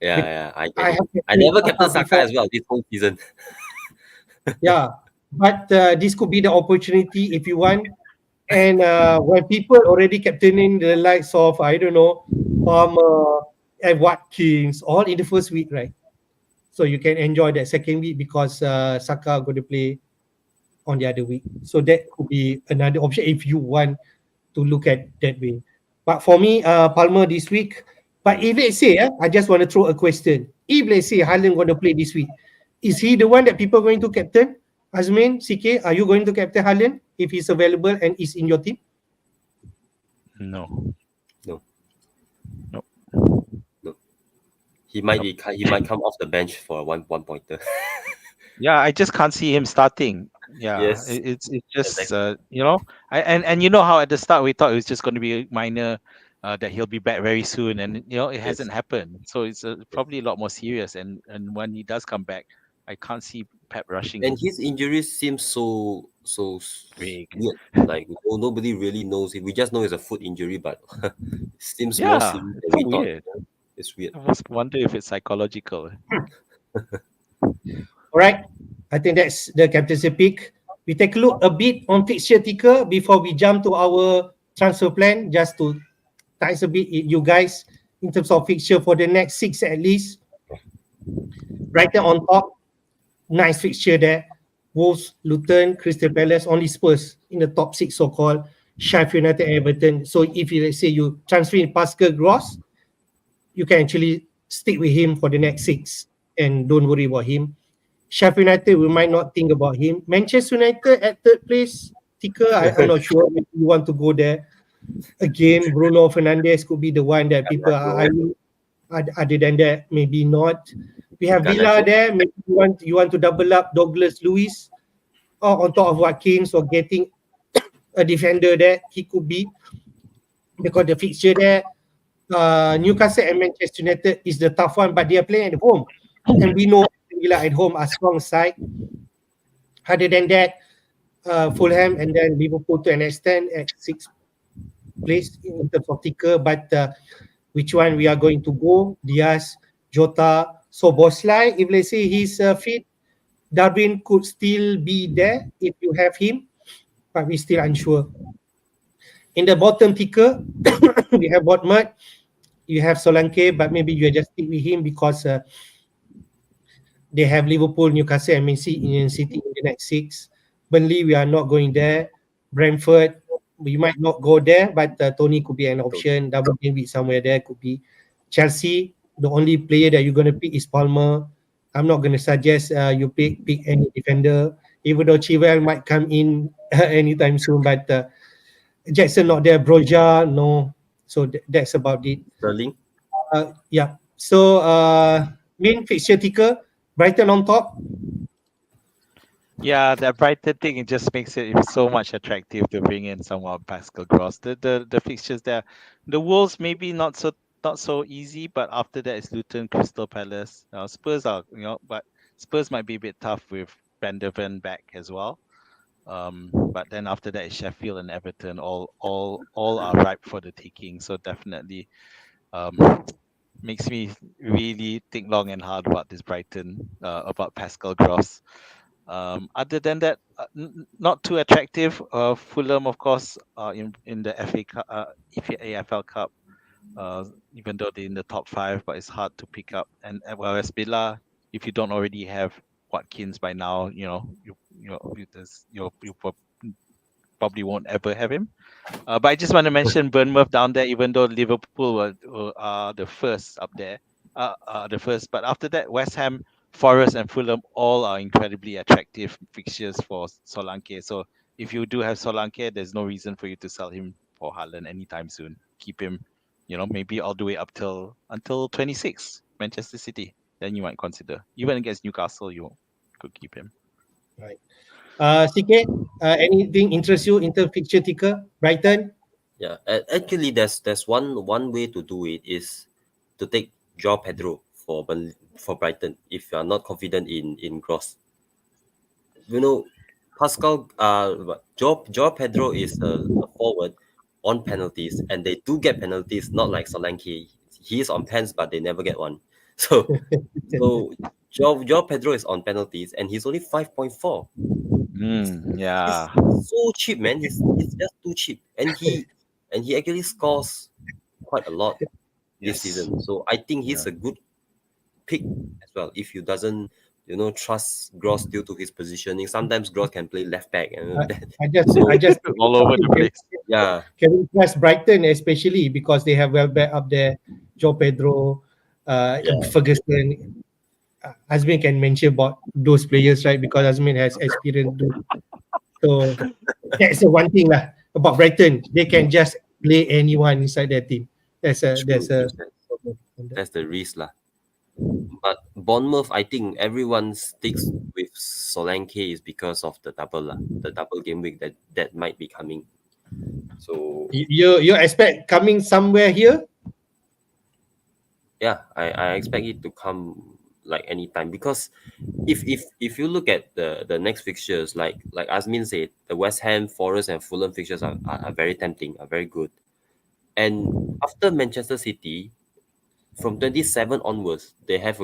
Yeah. I I never have captain Saka before. as well this whole season. Yeah, but this could be the opportunity if you want. And when people already captaining the likes of, I don't know, Palmer and Watkins, all in the first week, right? So you can enjoy that second week, because Saka going to play on the other week. So that could be another option if you want to look at that way. But for me, Palmer this week. But if let's say, I just want to throw a question. If let's say Haaland going to play this week, is he the one that people are going to captain? Azmin, CK, are you going to captain Haaland if he's available and is in your team? No. He might come off the bench for a one pointer. Yeah, I just can't see him starting. Yeah, Yes, it's just exactly. and you know how at the start we thought it was just going to be a minor, that he'll be back very soon, and it Yes, hasn't happened. So it's yes. probably a lot more serious, and when he does come back, I can't see Pep rushing And him. his injuries seem Big. weird. Like nobody really knows it. We just know it's a foot injury, but it seems more Yeah, serious it's than so we thought. weird. It's weird. I almost wonder if it's psychological. All right. I think that's the captaincy pick. We take a look a bit on fixture ticker before we jump to our transfer plan, just to touch a bit you guys in terms of fixture for the next six at least. Right there on top, nice fixture there. Wolves, Luton, Crystal Palace, only Spurs in the top six so-called. Sheffield United, Everton. So if you, let's say you transfer in Pascal Gross, you can actually stick with him for the next six and don't worry about him. Sheffield United, we might not think about him. Manchester United at third place, Ticker, I'm not sure if you want to go there. Again, Bruno Fernandes could be the one that people are Garnacho, eyeing. Other than that, maybe not. We have Villa Garnacho. there. Maybe you want to double up Douglas Lewis or on top of Watkins or getting a defender there. He could be because the fixture there, Newcastle and Manchester United is the tough one, but they are playing at home, and we know Villa at home are strong side. Other than that, Fulham and then Liverpool to an extent at sixth place in terms of ticker. But which one we are going to go? Diaz, Jota, so Bosley. If let's say he's fit, Darwin could still be there if you have him, but we're still unsure. In the bottom ticker, we have Botmut, you have Solanke, but maybe you just stick with him because they have Liverpool, Newcastle, and Man City in the next six. Burnley, we are not going there. Brentford, we might not go there, but Tony could be an option. Double game week somewhere there could be. Chelsea, the only player that you're going to pick is Palmer. I'm not going to suggest you pick any defender, even though Chilwell might come in anytime soon. But Jackson not there, Broja no. So that's about it. Sterling. Yeah. So main fixture ticker, Brighton on top. Yeah, that Brighton thing, it just makes it so much attractive to bring in someone Pascal Gross. The fixtures there, the Wolves maybe not so easy, but after that it's Luton, Crystal Palace. Spurs are but Spurs might be a bit tough with Vanderven back as well. But then after that it's Sheffield and Everton. All are ripe for the taking. So definitely, makes me really think long and hard about this Brighton, about Pascal Gross. Other than that, not too attractive. Fulham, of course, in the FA Cup, AFL Cup, even though they're in the top five, but it's hard to pick up. And whereas Villa, if you don't already have Watkins by now, you probably won't ever have him. But I just want to mention Bournemouth down there, even though Liverpool are the first up there, the first. But after that, West Ham, Forest, and Fulham all are incredibly attractive fixtures for Solanke. So if you do have Solanke, there's no reason for you to sell him for Haaland anytime soon. Keep him, maybe all the way up until 26, Manchester City. Then you might consider. Even against Newcastle, you could keep him. Right. CK, anything interests you in terms of fixture ticker? Brighton? Yeah, actually, there's one way to do it is to take Joao Pedro for Brighton if you are not confident in Gross. Pascal Joao Pedro is a forward on penalties, and they do get penalties, not like Solanke. He is on pens, but they never get one. So Joao Pedro is on penalties, and he's only 5.4. He's Yeah. so cheap, man. He's just too cheap, and he actually scores quite a lot this Yes. season. So I think he's Yeah. a good pick as well. If you doesn't trust Gross due to his positioning, sometimes Gross can play left back, and I just All over the place. yeah, can we trust Brighton especially because they have Welbeck up there, Joe Pedro, Yeah. Ferguson. Azmin can mention about those players, right? Because Azmin has experience. So that's the one thing lah about Brighton. They can just play anyone inside their team. That's a that's the risk lah. But Bournemouth, I think everyone sticks with Solanke is because of the double game week that might be coming. So You expect coming somewhere here? yeah, I expect it to come like anytime, because if you look at the next fixtures, like Azmin said, the West Ham, Forest, and Fulham fixtures are very tempting, are very good. And after Manchester City, from 27 onwards, they have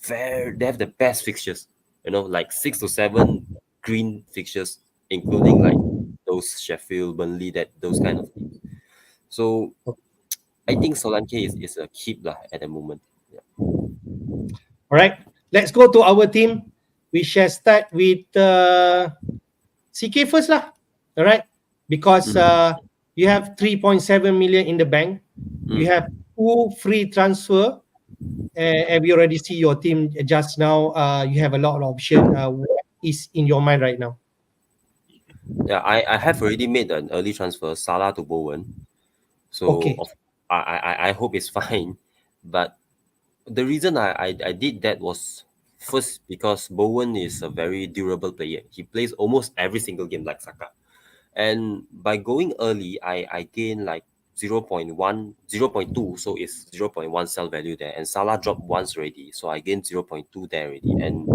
the best fixtures. You know, like 6 to 7 green fixtures, including like those Sheffield, Burnley, those kind of teams. So I think Solanke is a keep lah at the moment. Yeah. All right, let's go to our team. We shall start with CK first lah. All right, because you have 3.7 million in the bank. You have 2 free transfer, and we already see your team just now. You have a lot of option. What is in your mind right now? Yeah, I have already made an early transfer, Salah to Bowen. So Okay. I hope it's fine. But the reason I did that was first because Bowen is a very durable player. He plays almost every single game like Saka. And by going early, I gain like 0.1, 0.2, so it's 0.1 sell value there. And Salah dropped once already, so I gained 0.2 there already. And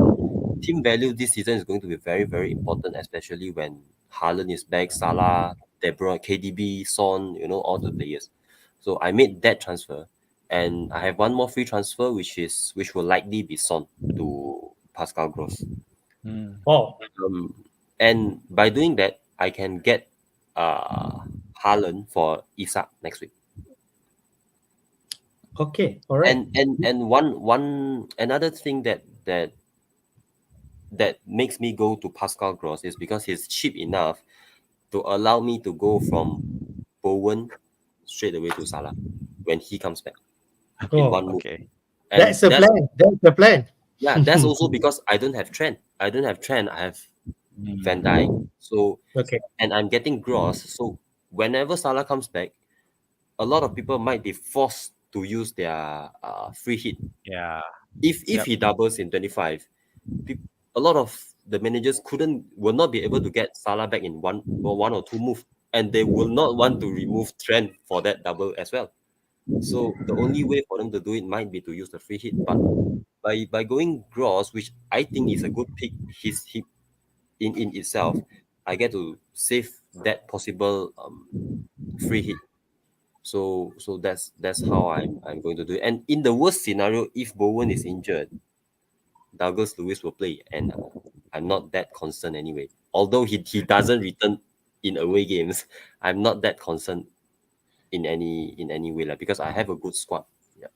team value this season is going to be very, very important, especially when Haaland is back, Salah, De Bruyne, KDB, Son, all the players. So I made that transfer, and I have one more free transfer, which will likely be Son to Pascal Gross. Wow. And by doing that, I can get Haaland for Isak next week. Okay, all right. And one another thing that makes me go to Pascal Gross is because he's cheap enough to allow me to go from Bowen straight away to Salah when he comes back in one move. Okay. And That's the plan. That's the plan. Yeah, that's also because I don't have Trent. I have Van Dijk. So Okay. and I'm getting Gross. So whenever Salah comes back, a lot of people might be forced to use their free hit. Yeah. If he doubles in 25, a lot of the managers will not be able to get Salah back in one or two move, and they will not want to remove Trent for that double as well. So the only way for them to do it might be to use the free hit. But by going Gross, which I think is a good pick, his hit in itself, I get to save that possible free hit. So that's how I'm going to do it. And in the worst scenario, if Bowen is injured, Douglas Lewis will play, and I'm not that concerned anyway. Although he doesn't return in away games, I'm not that concerned in any way, because I have a good squad. Yeah.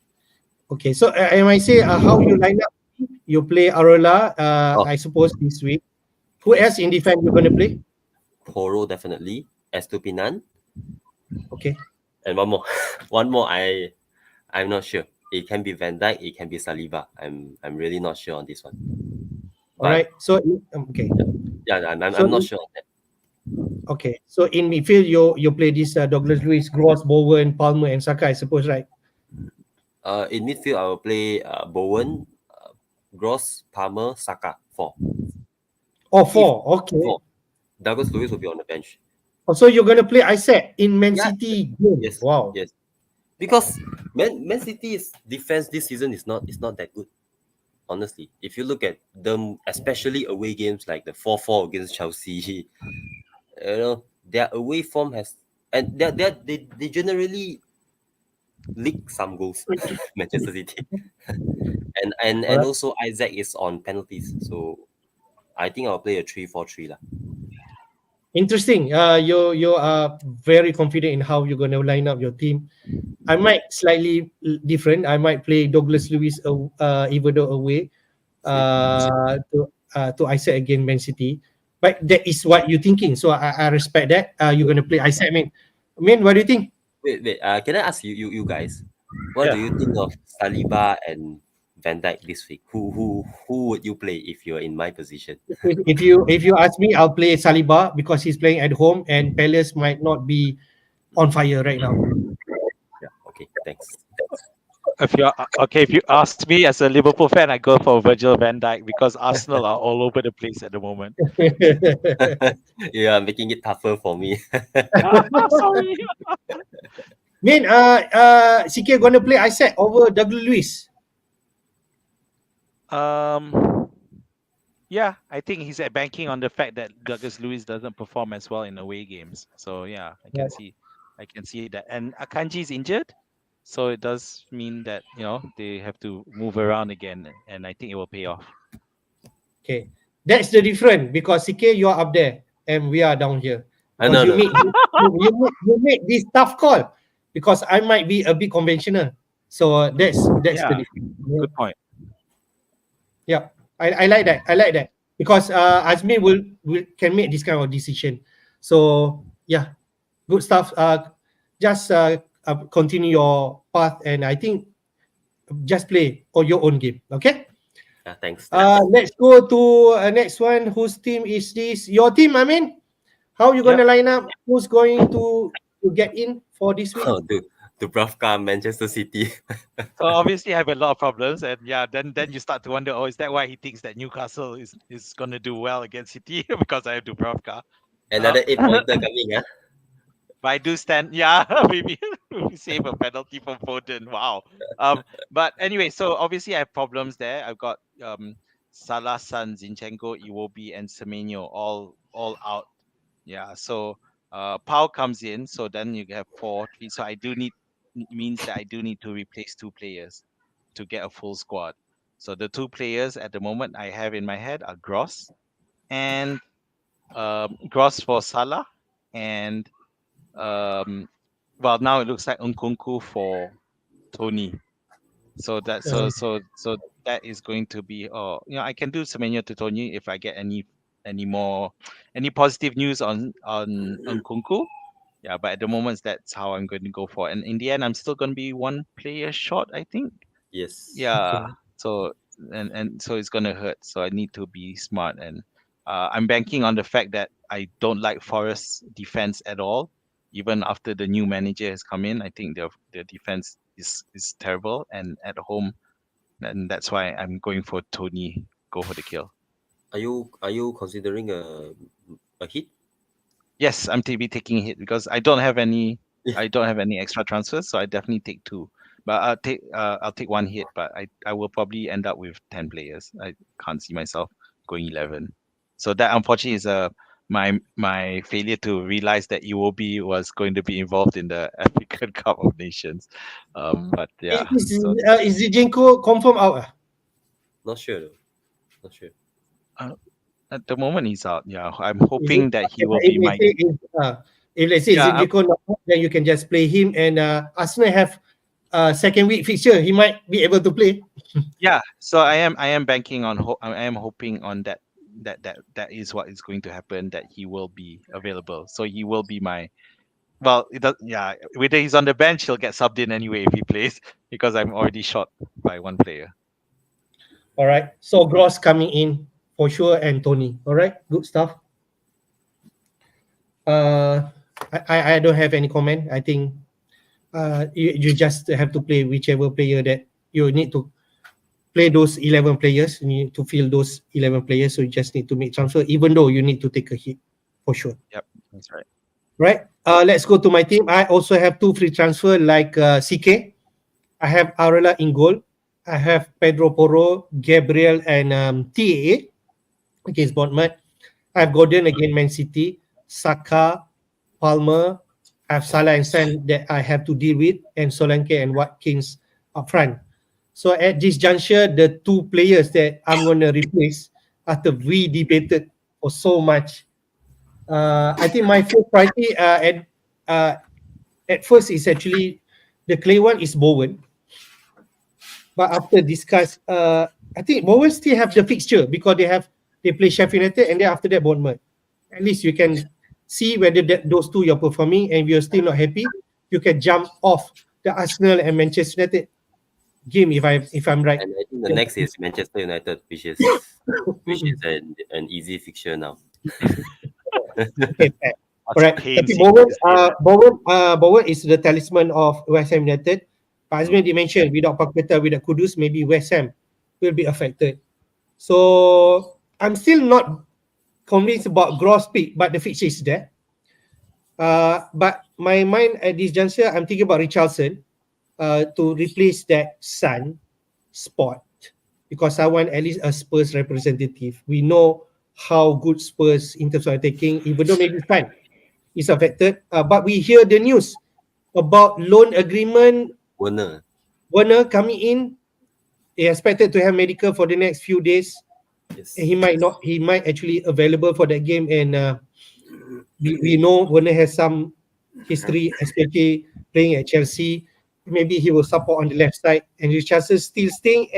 Okay, so I might say how you line up. You play Arola, I suppose this week. Who else in defense you're going to play? Poro definitely, Estupinan, Okay. and one more. I'm not sure. It can be Van Dijk, it can be Saliba. I'm really not sure on this one. All right. So okay. Yeah, I'm So not sure on that. Okay. So in midfield, you play this Douglas Luiz, Gross, Bowen, Palmer, and Saka, I suppose, right? In midfield, I will play Bowen, Gross, Palmer, Saka, 4. Oh, 4. Okay. 4. Douglas Lewis will be on the bench. Oh, so you're going to play Isaac in Man City game? Yes. Wow. Yes. Because Man City's defense this season is not that good. Honestly, if you look at them, especially away games like the 4-4 against Chelsea, their away form they generally leak some goals. Manchester City, and also Isaac is on penalties, so I think I'll play a 3-4-3 lah. Interesting. You are very confident in how you're going to line up your team. I might slightly different. I might play Douglas Luiz even though away to Isaac against Man City. But that is what you're thinking. So I respect that. You're going to play Isaac, man. What do you think? Wait. Can I ask you guys, what do you think of Saliba and Van Dijk this week? Who would you play if you're in my position? If you ask me, I'll play Saliba because he's playing at home and Palace might not be on fire right now. Yeah. Okay. Thanks. if you ask me as a Liverpool fan, I go for Virgil van Dijk because Arsenal are all over the place at the moment. You are making it tougher for me. Sorry. Min, CK gonna play Isaac over W. Lewis. Yeah, I think he's banking on the fact that Douglas Luiz doesn't perform as well in away games. So yeah, I can see that. And Akanji is injured, so it does mean that they have to move around again, and I think it will pay off. Okay, that's the difference because CK you are up there and we are down here. No. You make this tough call because I might be a bit conventional. So that's the difference. Good point. Yeah, I like that. I like that because Azmin will can make this kind of decision. So yeah, good stuff. Just continue your path, and I think just play or your own game. Okay. Thanks. Let's go to next one. Whose team is this? Your team, I mean. How you gonna line up? Who's going to get in for this week? Oh, Dubravka, Manchester City. So obviously I have a lot of problems, and then you start to wonder, is that why he thinks that Newcastle is gonna do well against City because I have Dubravka. Another 8-pointer coming, huh? But I do stand, maybe we save a penalty from Foden. Wow. But anyway, so obviously I have problems there. I've got Salah, Son, Zinchenko, Iwobi, and Semenyo all out. Yeah. So Pau comes in, so then you have 4, 3. So means that I do need to replace 2 players to get a full squad. So the 2 players at the moment I have in my head are Gross and Gross for Salah, and well, now it looks like Nkunku for Tony. So that so that is going to be I can do Semenyo to Tony if I get any positive news on Nkunku. Yeah, but at the moment that's how I'm going to go for. And in the end, I'm still going to be 1 player short, I think. Yes. Yeah. Okay. So and so it's going to hurt. So I need to be smart, and I'm banking on the fact that I don't like Forest's defense at all. Even after the new manager has come in, I think their defense is terrible, and at home, and that's why I'm going for Tony. Go for the kill. Are you considering a hit? Yes, I'm taking a hit because I don't have any extra transfers, so I definitely take 2. But I'll take 1 hit, but I will probably end up with 10 players. I can't see myself going 11. So that unfortunately is my failure to realize that Iwobi was going to be involved in the African Cup of Nations. But yeah. Is Zinchenko confirmed out? Not sure though. Not sure. At the moment he's out. Yeah, I'm hoping that he will be my. If let's say Zinchenko not out, then you can just play him, and Arsenal have second week fixture. He might be able to play. Yeah, so I am banking on. I am hoping on that is what is going to happen. That he will be available. So he will be my. Well, it does. Yeah, whether he's on the bench, he'll get subbed in anyway if he plays because I'm already short by 1 player. All right. So Gross coming in for sure, and Tony. All right. Good stuff. I don't have any comment. I think you just have to play whichever player that you need to play. Those 11 players, you need to fill those 11 players. So you just need to make transfer, even though you need to take a hit for sure. Yep, that's right. Right. Let's go to my team. I also have 2 free transfer like CK. I have Arela in goal. I have Pedro Porro, Gabriel, and TAA against Bournemouth. I have Gordon against Man City, Saka, Palmer. I have Salah and Son that I have to deal with, and Solanke and Watkins up front. So at this juncture, the 2 players that I'm going to replace after we debated for so much, I think my first priority at first is actually the clear one is Bowen. But after discuss, I think Bowen still have the fixture because they play Sheffield United and then after that Bournemouth. At least you can see whether those 2 you're performing, and you're still not happy, you can jump off the Arsenal and Manchester United game if I'm right. And I think the next is Manchester United, which is an easy fixture now. Okay, correct. Bowen is the talisman of West Ham United. But Azmin did mention, without Paqueta, without Kudus, maybe West Ham will be affected. So I'm still not convinced about gross pick, but the fixture is there. But my mind at this juncture, I'm thinking about Richarlison to replace that Son spot, because I want at least a Spurs representative. We know how good Spurs in terms of attacking, even though maybe Son is affected. But we hear the news about loan agreement. Werner coming in, he expected to have medical for the next few days. Yes. He might actually available for that game, and we know Werner has some history, especially playing at Chelsea. Maybe he will support on the left side, and Richardson still staying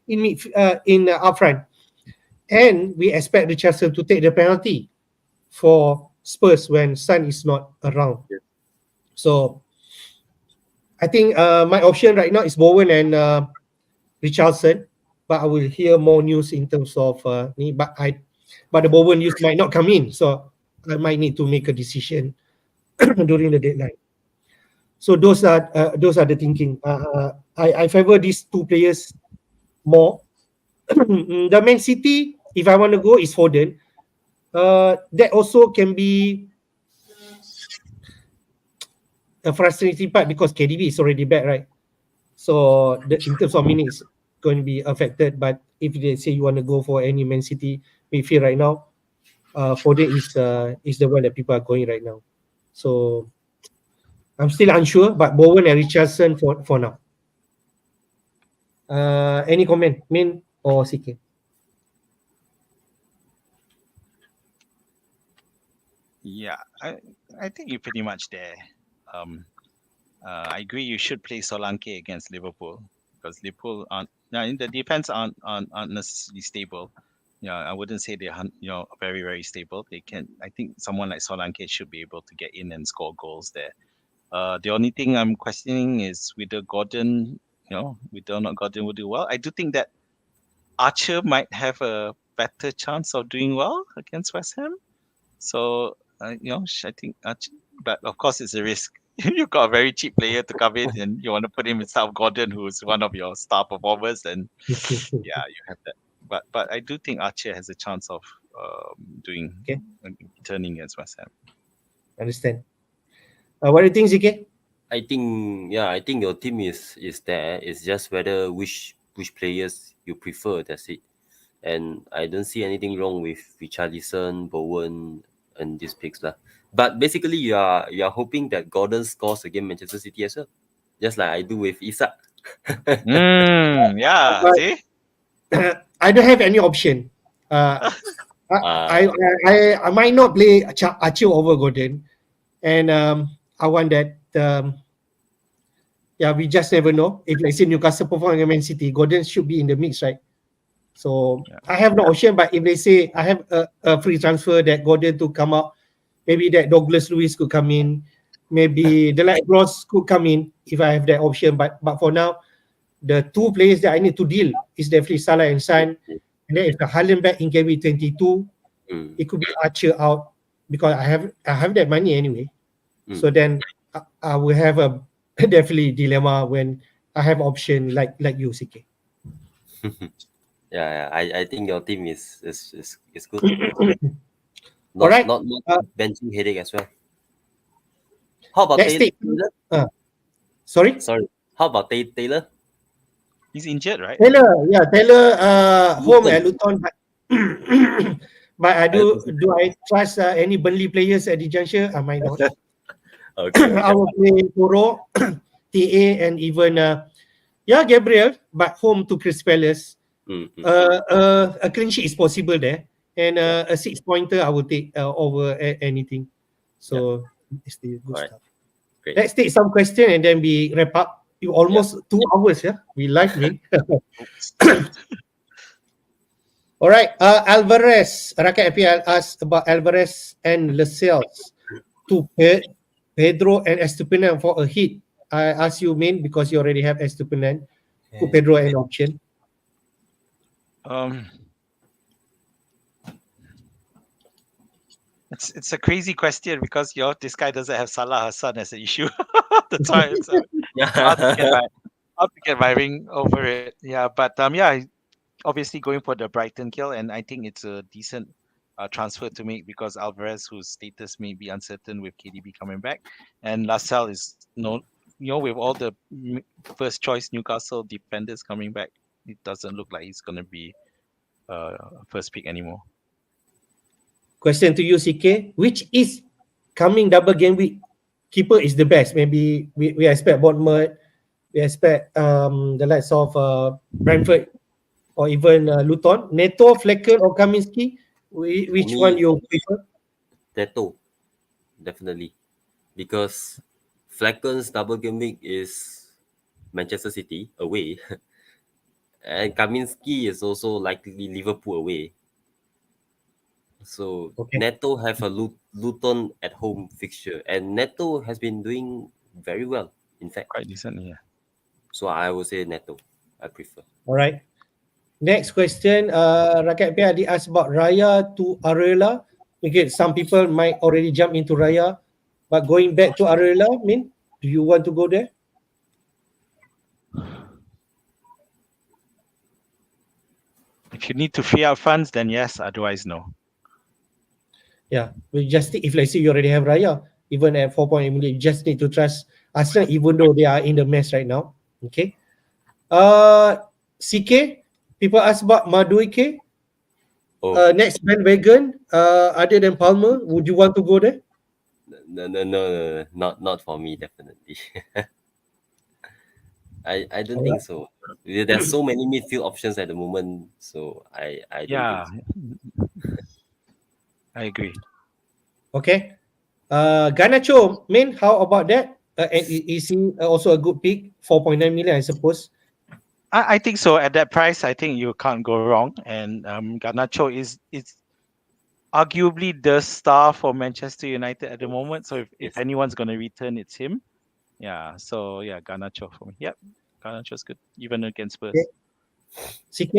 in up front. And we expect Richardson to take the penalty for Spurs when Son is not around. Yes. So I think my option right now is Bowen and Richardson, but I will hear more news in terms of but the Bowen news might not come in, so I might need to make a decision during the deadline. So those are the thinking. I favor these two players more. The Man City, if I want to go, is Foden. That also can be a frustrating part because KDB is already back, right? So in terms of minutes, going to be affected. But if they say you want to go for any Man City midfield right now, Foden is the one that people are going right now. So I'm still unsure, but Bowen and Richardson for now. Any comment, Min or CK? Yeah, I think you're pretty much there. I agree. You should play Solanke against Liverpool because Liverpool aren't. Now in the defense aren't necessarily stable. Yeah, I wouldn't say they're very very stable. They can. I think someone like Solanke should be able to get in and score goals there. The only thing I'm questioning is whether Gordon, whether or not Gordon will do well. I do think that Archer might have a better chance of doing well against West Ham. So I think Archer, but of course it's a risk. You've got a very cheap player to come in, and you want to put him instead of Gordon, who's one of your star performers, and yeah, you have that. But I do think Archer has a chance of turning against West Ham. Understand. What do you think, ZK? I think your team is there. It's just whether which players you prefer. That's it. And I don't see anything wrong with Richarlison, Bowen, and these picks lah. But basically, you are hoping that Gordon scores against Manchester City as well, just like I do with Isak. Yeah. But See, I don't have any option. I might not play Archer over Gordon, and I want that. We just never know. If let's say Newcastle perform against Man City, Gordon should be in the mix, right? So I have no option. But if they say I have a free transfer that Gordon to come out, maybe that Douglas Luiz could come in, maybe the Light Ross could come in if I have that option. But for now, the two players that I need to deal is definitely Salah and Son. And then if the Haaland back in Gameweek 22, it could be Archer out because I have that money anyway. So then I will have a definitely dilemma when I have option like you, CK. I think your team is good. All right. Not benching headache as well. How about Taylor? Sorry. How about Taylor? he's injured, right? Taylor home at Luton, but do I trust any Burnley players at the juncture? I might not. Okay. I will play Toro, TA, and even Gabriel, but home to Crystal Palace. A clean sheet is possible there, and a 6-pointer I will take over anything. So it's the good stuff. Great. Let's take some question and then we wrap up. You almost 2 hours, we live me. All right, Alvarez, Rakat FPL asked about Alvarez and Lascelles to Pedro and Estupinan for a hit. I ask you, Min, because you already have Estupinan. Put Pedro an option. It's a crazy question because this guy doesn't have Salah or Son as an issue. That's why it's hard to get I'll get my ring over it. Yeah, but yeah, obviously going for the Brighton kill, and I think it's a decent transfer to make because Alvarez, whose status may be uncertain with KDB coming back, and Lascelles is with all the first choice Newcastle defenders coming back, it doesn't look like he's gonna be first pick anymore. Question to you, CK. Which is coming double game week keeper is the best? Maybe we expect Bournemouth, we expect the likes of Brentford or even Luton. Neto, Flecken or Kaminski? Which Me- one you prefer? Neto, definitely, because Flecken's double game week is Manchester City away, and Kaminski is also likely Liverpool away. So Okay. Neto have a Luton at home fixture, and Neto has been doing very well, in fact. Quite decent, yeah. So I would say Neto. I prefer. All right. Next question. Rakyat Pia did ask about Raya to Areola. Okay, some people might already jump into Raya, but going back to Areola, do you want to go there? If you need to free up funds, then yes. Otherwise, no. Yeah, we just if let's say you already have Raya, even at 4.8 million, you just need to trust Arsenal, even though they are in the mess right now. Okay. CK, people ask about Madueke. Oh, Next bandwagon, other than Palmer, would you want to go there? no, not for me, definitely. I don't think so. There's so many midfield options at the moment, so I don't Yeah, think so. I agree. Okay. Garnacho, how about that? And is he also a good pick? 4.9 million, I suppose. I think so. At that price, I think you can't go wrong. And Garnacho is arguably the star for Manchester United at the moment. So if Yes. anyone's going to return, it's him. Yeah. So yeah, Garnacho for me. Yep, Garnacho's good, even against Spurs. Okay. CK,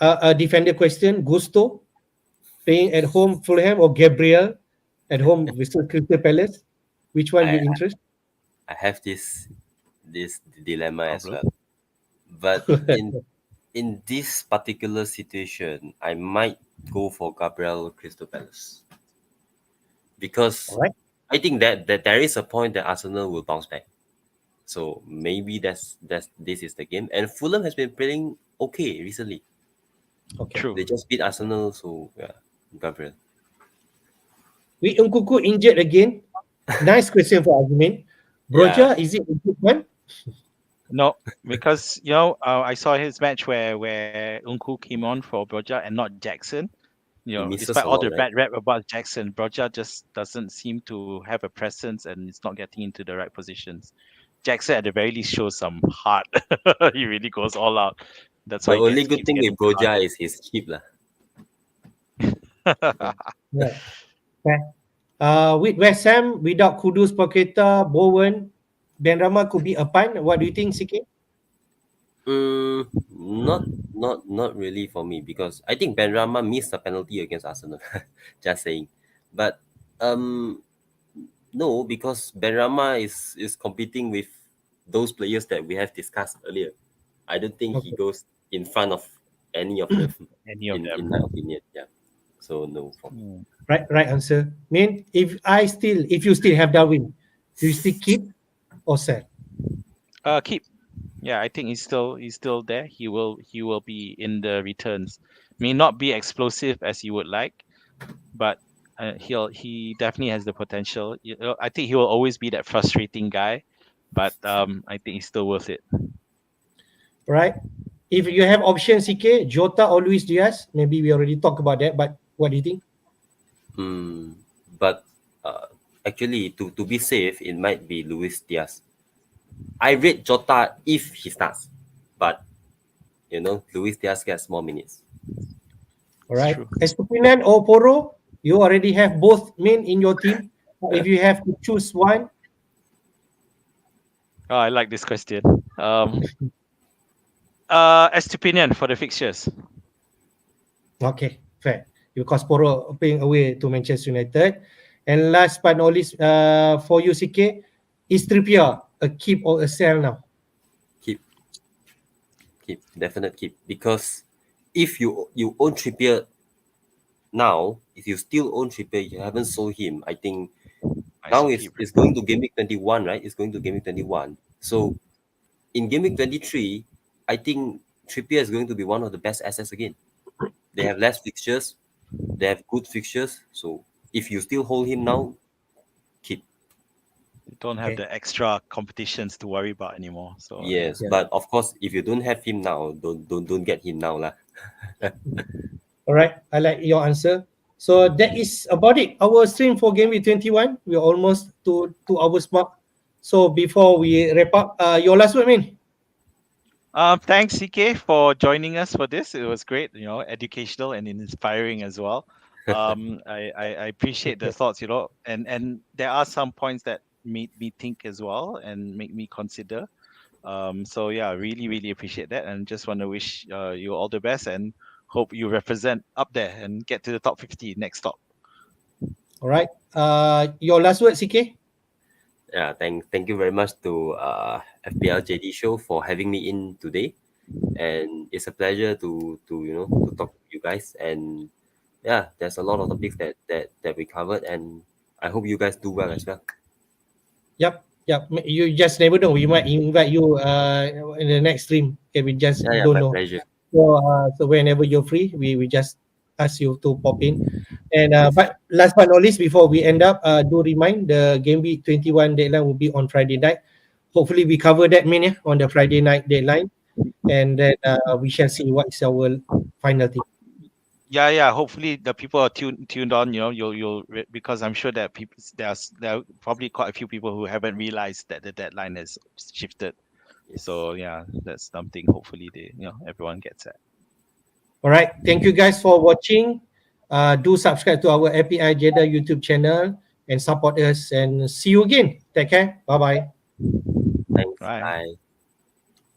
a defender question. Gusto, playing at home Fulham or Gabriel at home with Crystal Palace? Which one you interest? I have this dilemma as Problem. well. But in this particular situation, I might go for Gabriel Crystal Palace. Because All right. I think that there is a point that Arsenal will bounce back. So maybe this is the game. And Fulham has been playing okay recently. Okay. True. They just beat Arsenal, so yeah, Gabriel. With Nkunku injured again. Nice question for Azmin. Broja, is it a good one? No, because I saw his match where Unku came on for Broja and not Jackson. He misses Despite a all lot, the right? bad rap about Jackson, Broja just doesn't seem to have a presence and it's not getting into the right positions. Jackson at the very least shows some heart. He really goes all out. That's The why only good thing with Broja is he's cheap lah. Yeah. Okay. With West Ham, without Kudus, Paqueta, Bowen, Benrahma could be a punt. What do you think, CK? Not really for me because I think Benrahma missed a penalty against Arsenal. Just saying, but no, because Benrahma is competing with those players that we have discussed earlier. I don't think he Okay. goes in front of any of them. Any of them. In my opinion, yeah. So no for me. Right answer. If you still have Darwin, do you still keep or sell? Keep. Yeah, I think he's still there. He will be in the returns. May not be explosive as you would like, but he definitely has the potential. I think he will always be that frustrating guy, but I think he's still worth it. Right. If you have options, CK, Jota or Luis Diaz, maybe we already talked about that, but what do you think? But actually, to be safe, it might be Luis Diaz. I rate Jota if he starts, but Luis Diaz gets more minutes. All right. True. Estupinan or Poro, you already have both in your team. If you have to choose one, Oh, I like this question. Estupinian for the fixtures. okay, fair. Because Poro playing away to Manchester United. And last but not least, for you, CK, is Trippier a keep or a sell now? Keep. definite keep. Because if you own Trippier now, if you still own Trippier, you haven't sold him. I think I now should it's keep. it's going to Game Week 21, right? It's going to Game Week 21. So in Game Week 23, I think Trippier is going to be one of the best assets again. They have less fixtures, they have good fixtures. So if you still hold him now, keep. You don't have Okay. the extra competitions to worry about anymore. So Yes, Yeah. but of course, if you don't have him now, don't get him now, lah. All right. I like your answer. So that is about it. Our stream for Game Week 21. We're almost to 2 hours mark. So before we wrap up, your last word, Min. thanks CK for joining us for this. It was great, educational and inspiring as well. I appreciate the thoughts, and there are some points that made me think as well and make me consider. So yeah, really appreciate that, and just want to wish you all the best and hope you represent up there and get to the top 50 next stop. All right. Your last word, CK. Yeah, thank you very much to FPL JD Show for having me in today, and it's a pleasure to talk to you guys. And yeah, there's a lot of topics that we covered, and I hope you guys do well as well. Yep. You just never know. We might invite you in the next stream. Okay, we just Yeah, don't my know. pleasure. So whenever you're free, we just ask you to pop in. And but last but not least, before we end up, do remind the Game Week 21 deadline will be on Friday night. Hopefully, we cover that mania on the Friday night deadline, and then we shall see what is our final thing. Yeah. Hopefully the people are tuned on. Because I'm sure that people there are probably quite a few people who haven't realized that the deadline has shifted. Yes. So yeah, that's something. Hopefully everyone gets that. All right. Thank you guys for watching. Do subscribe to our FPL Jedi YouTube channel and support us. And see you again. Take care. Bye bye. Thanks. Right. Bye.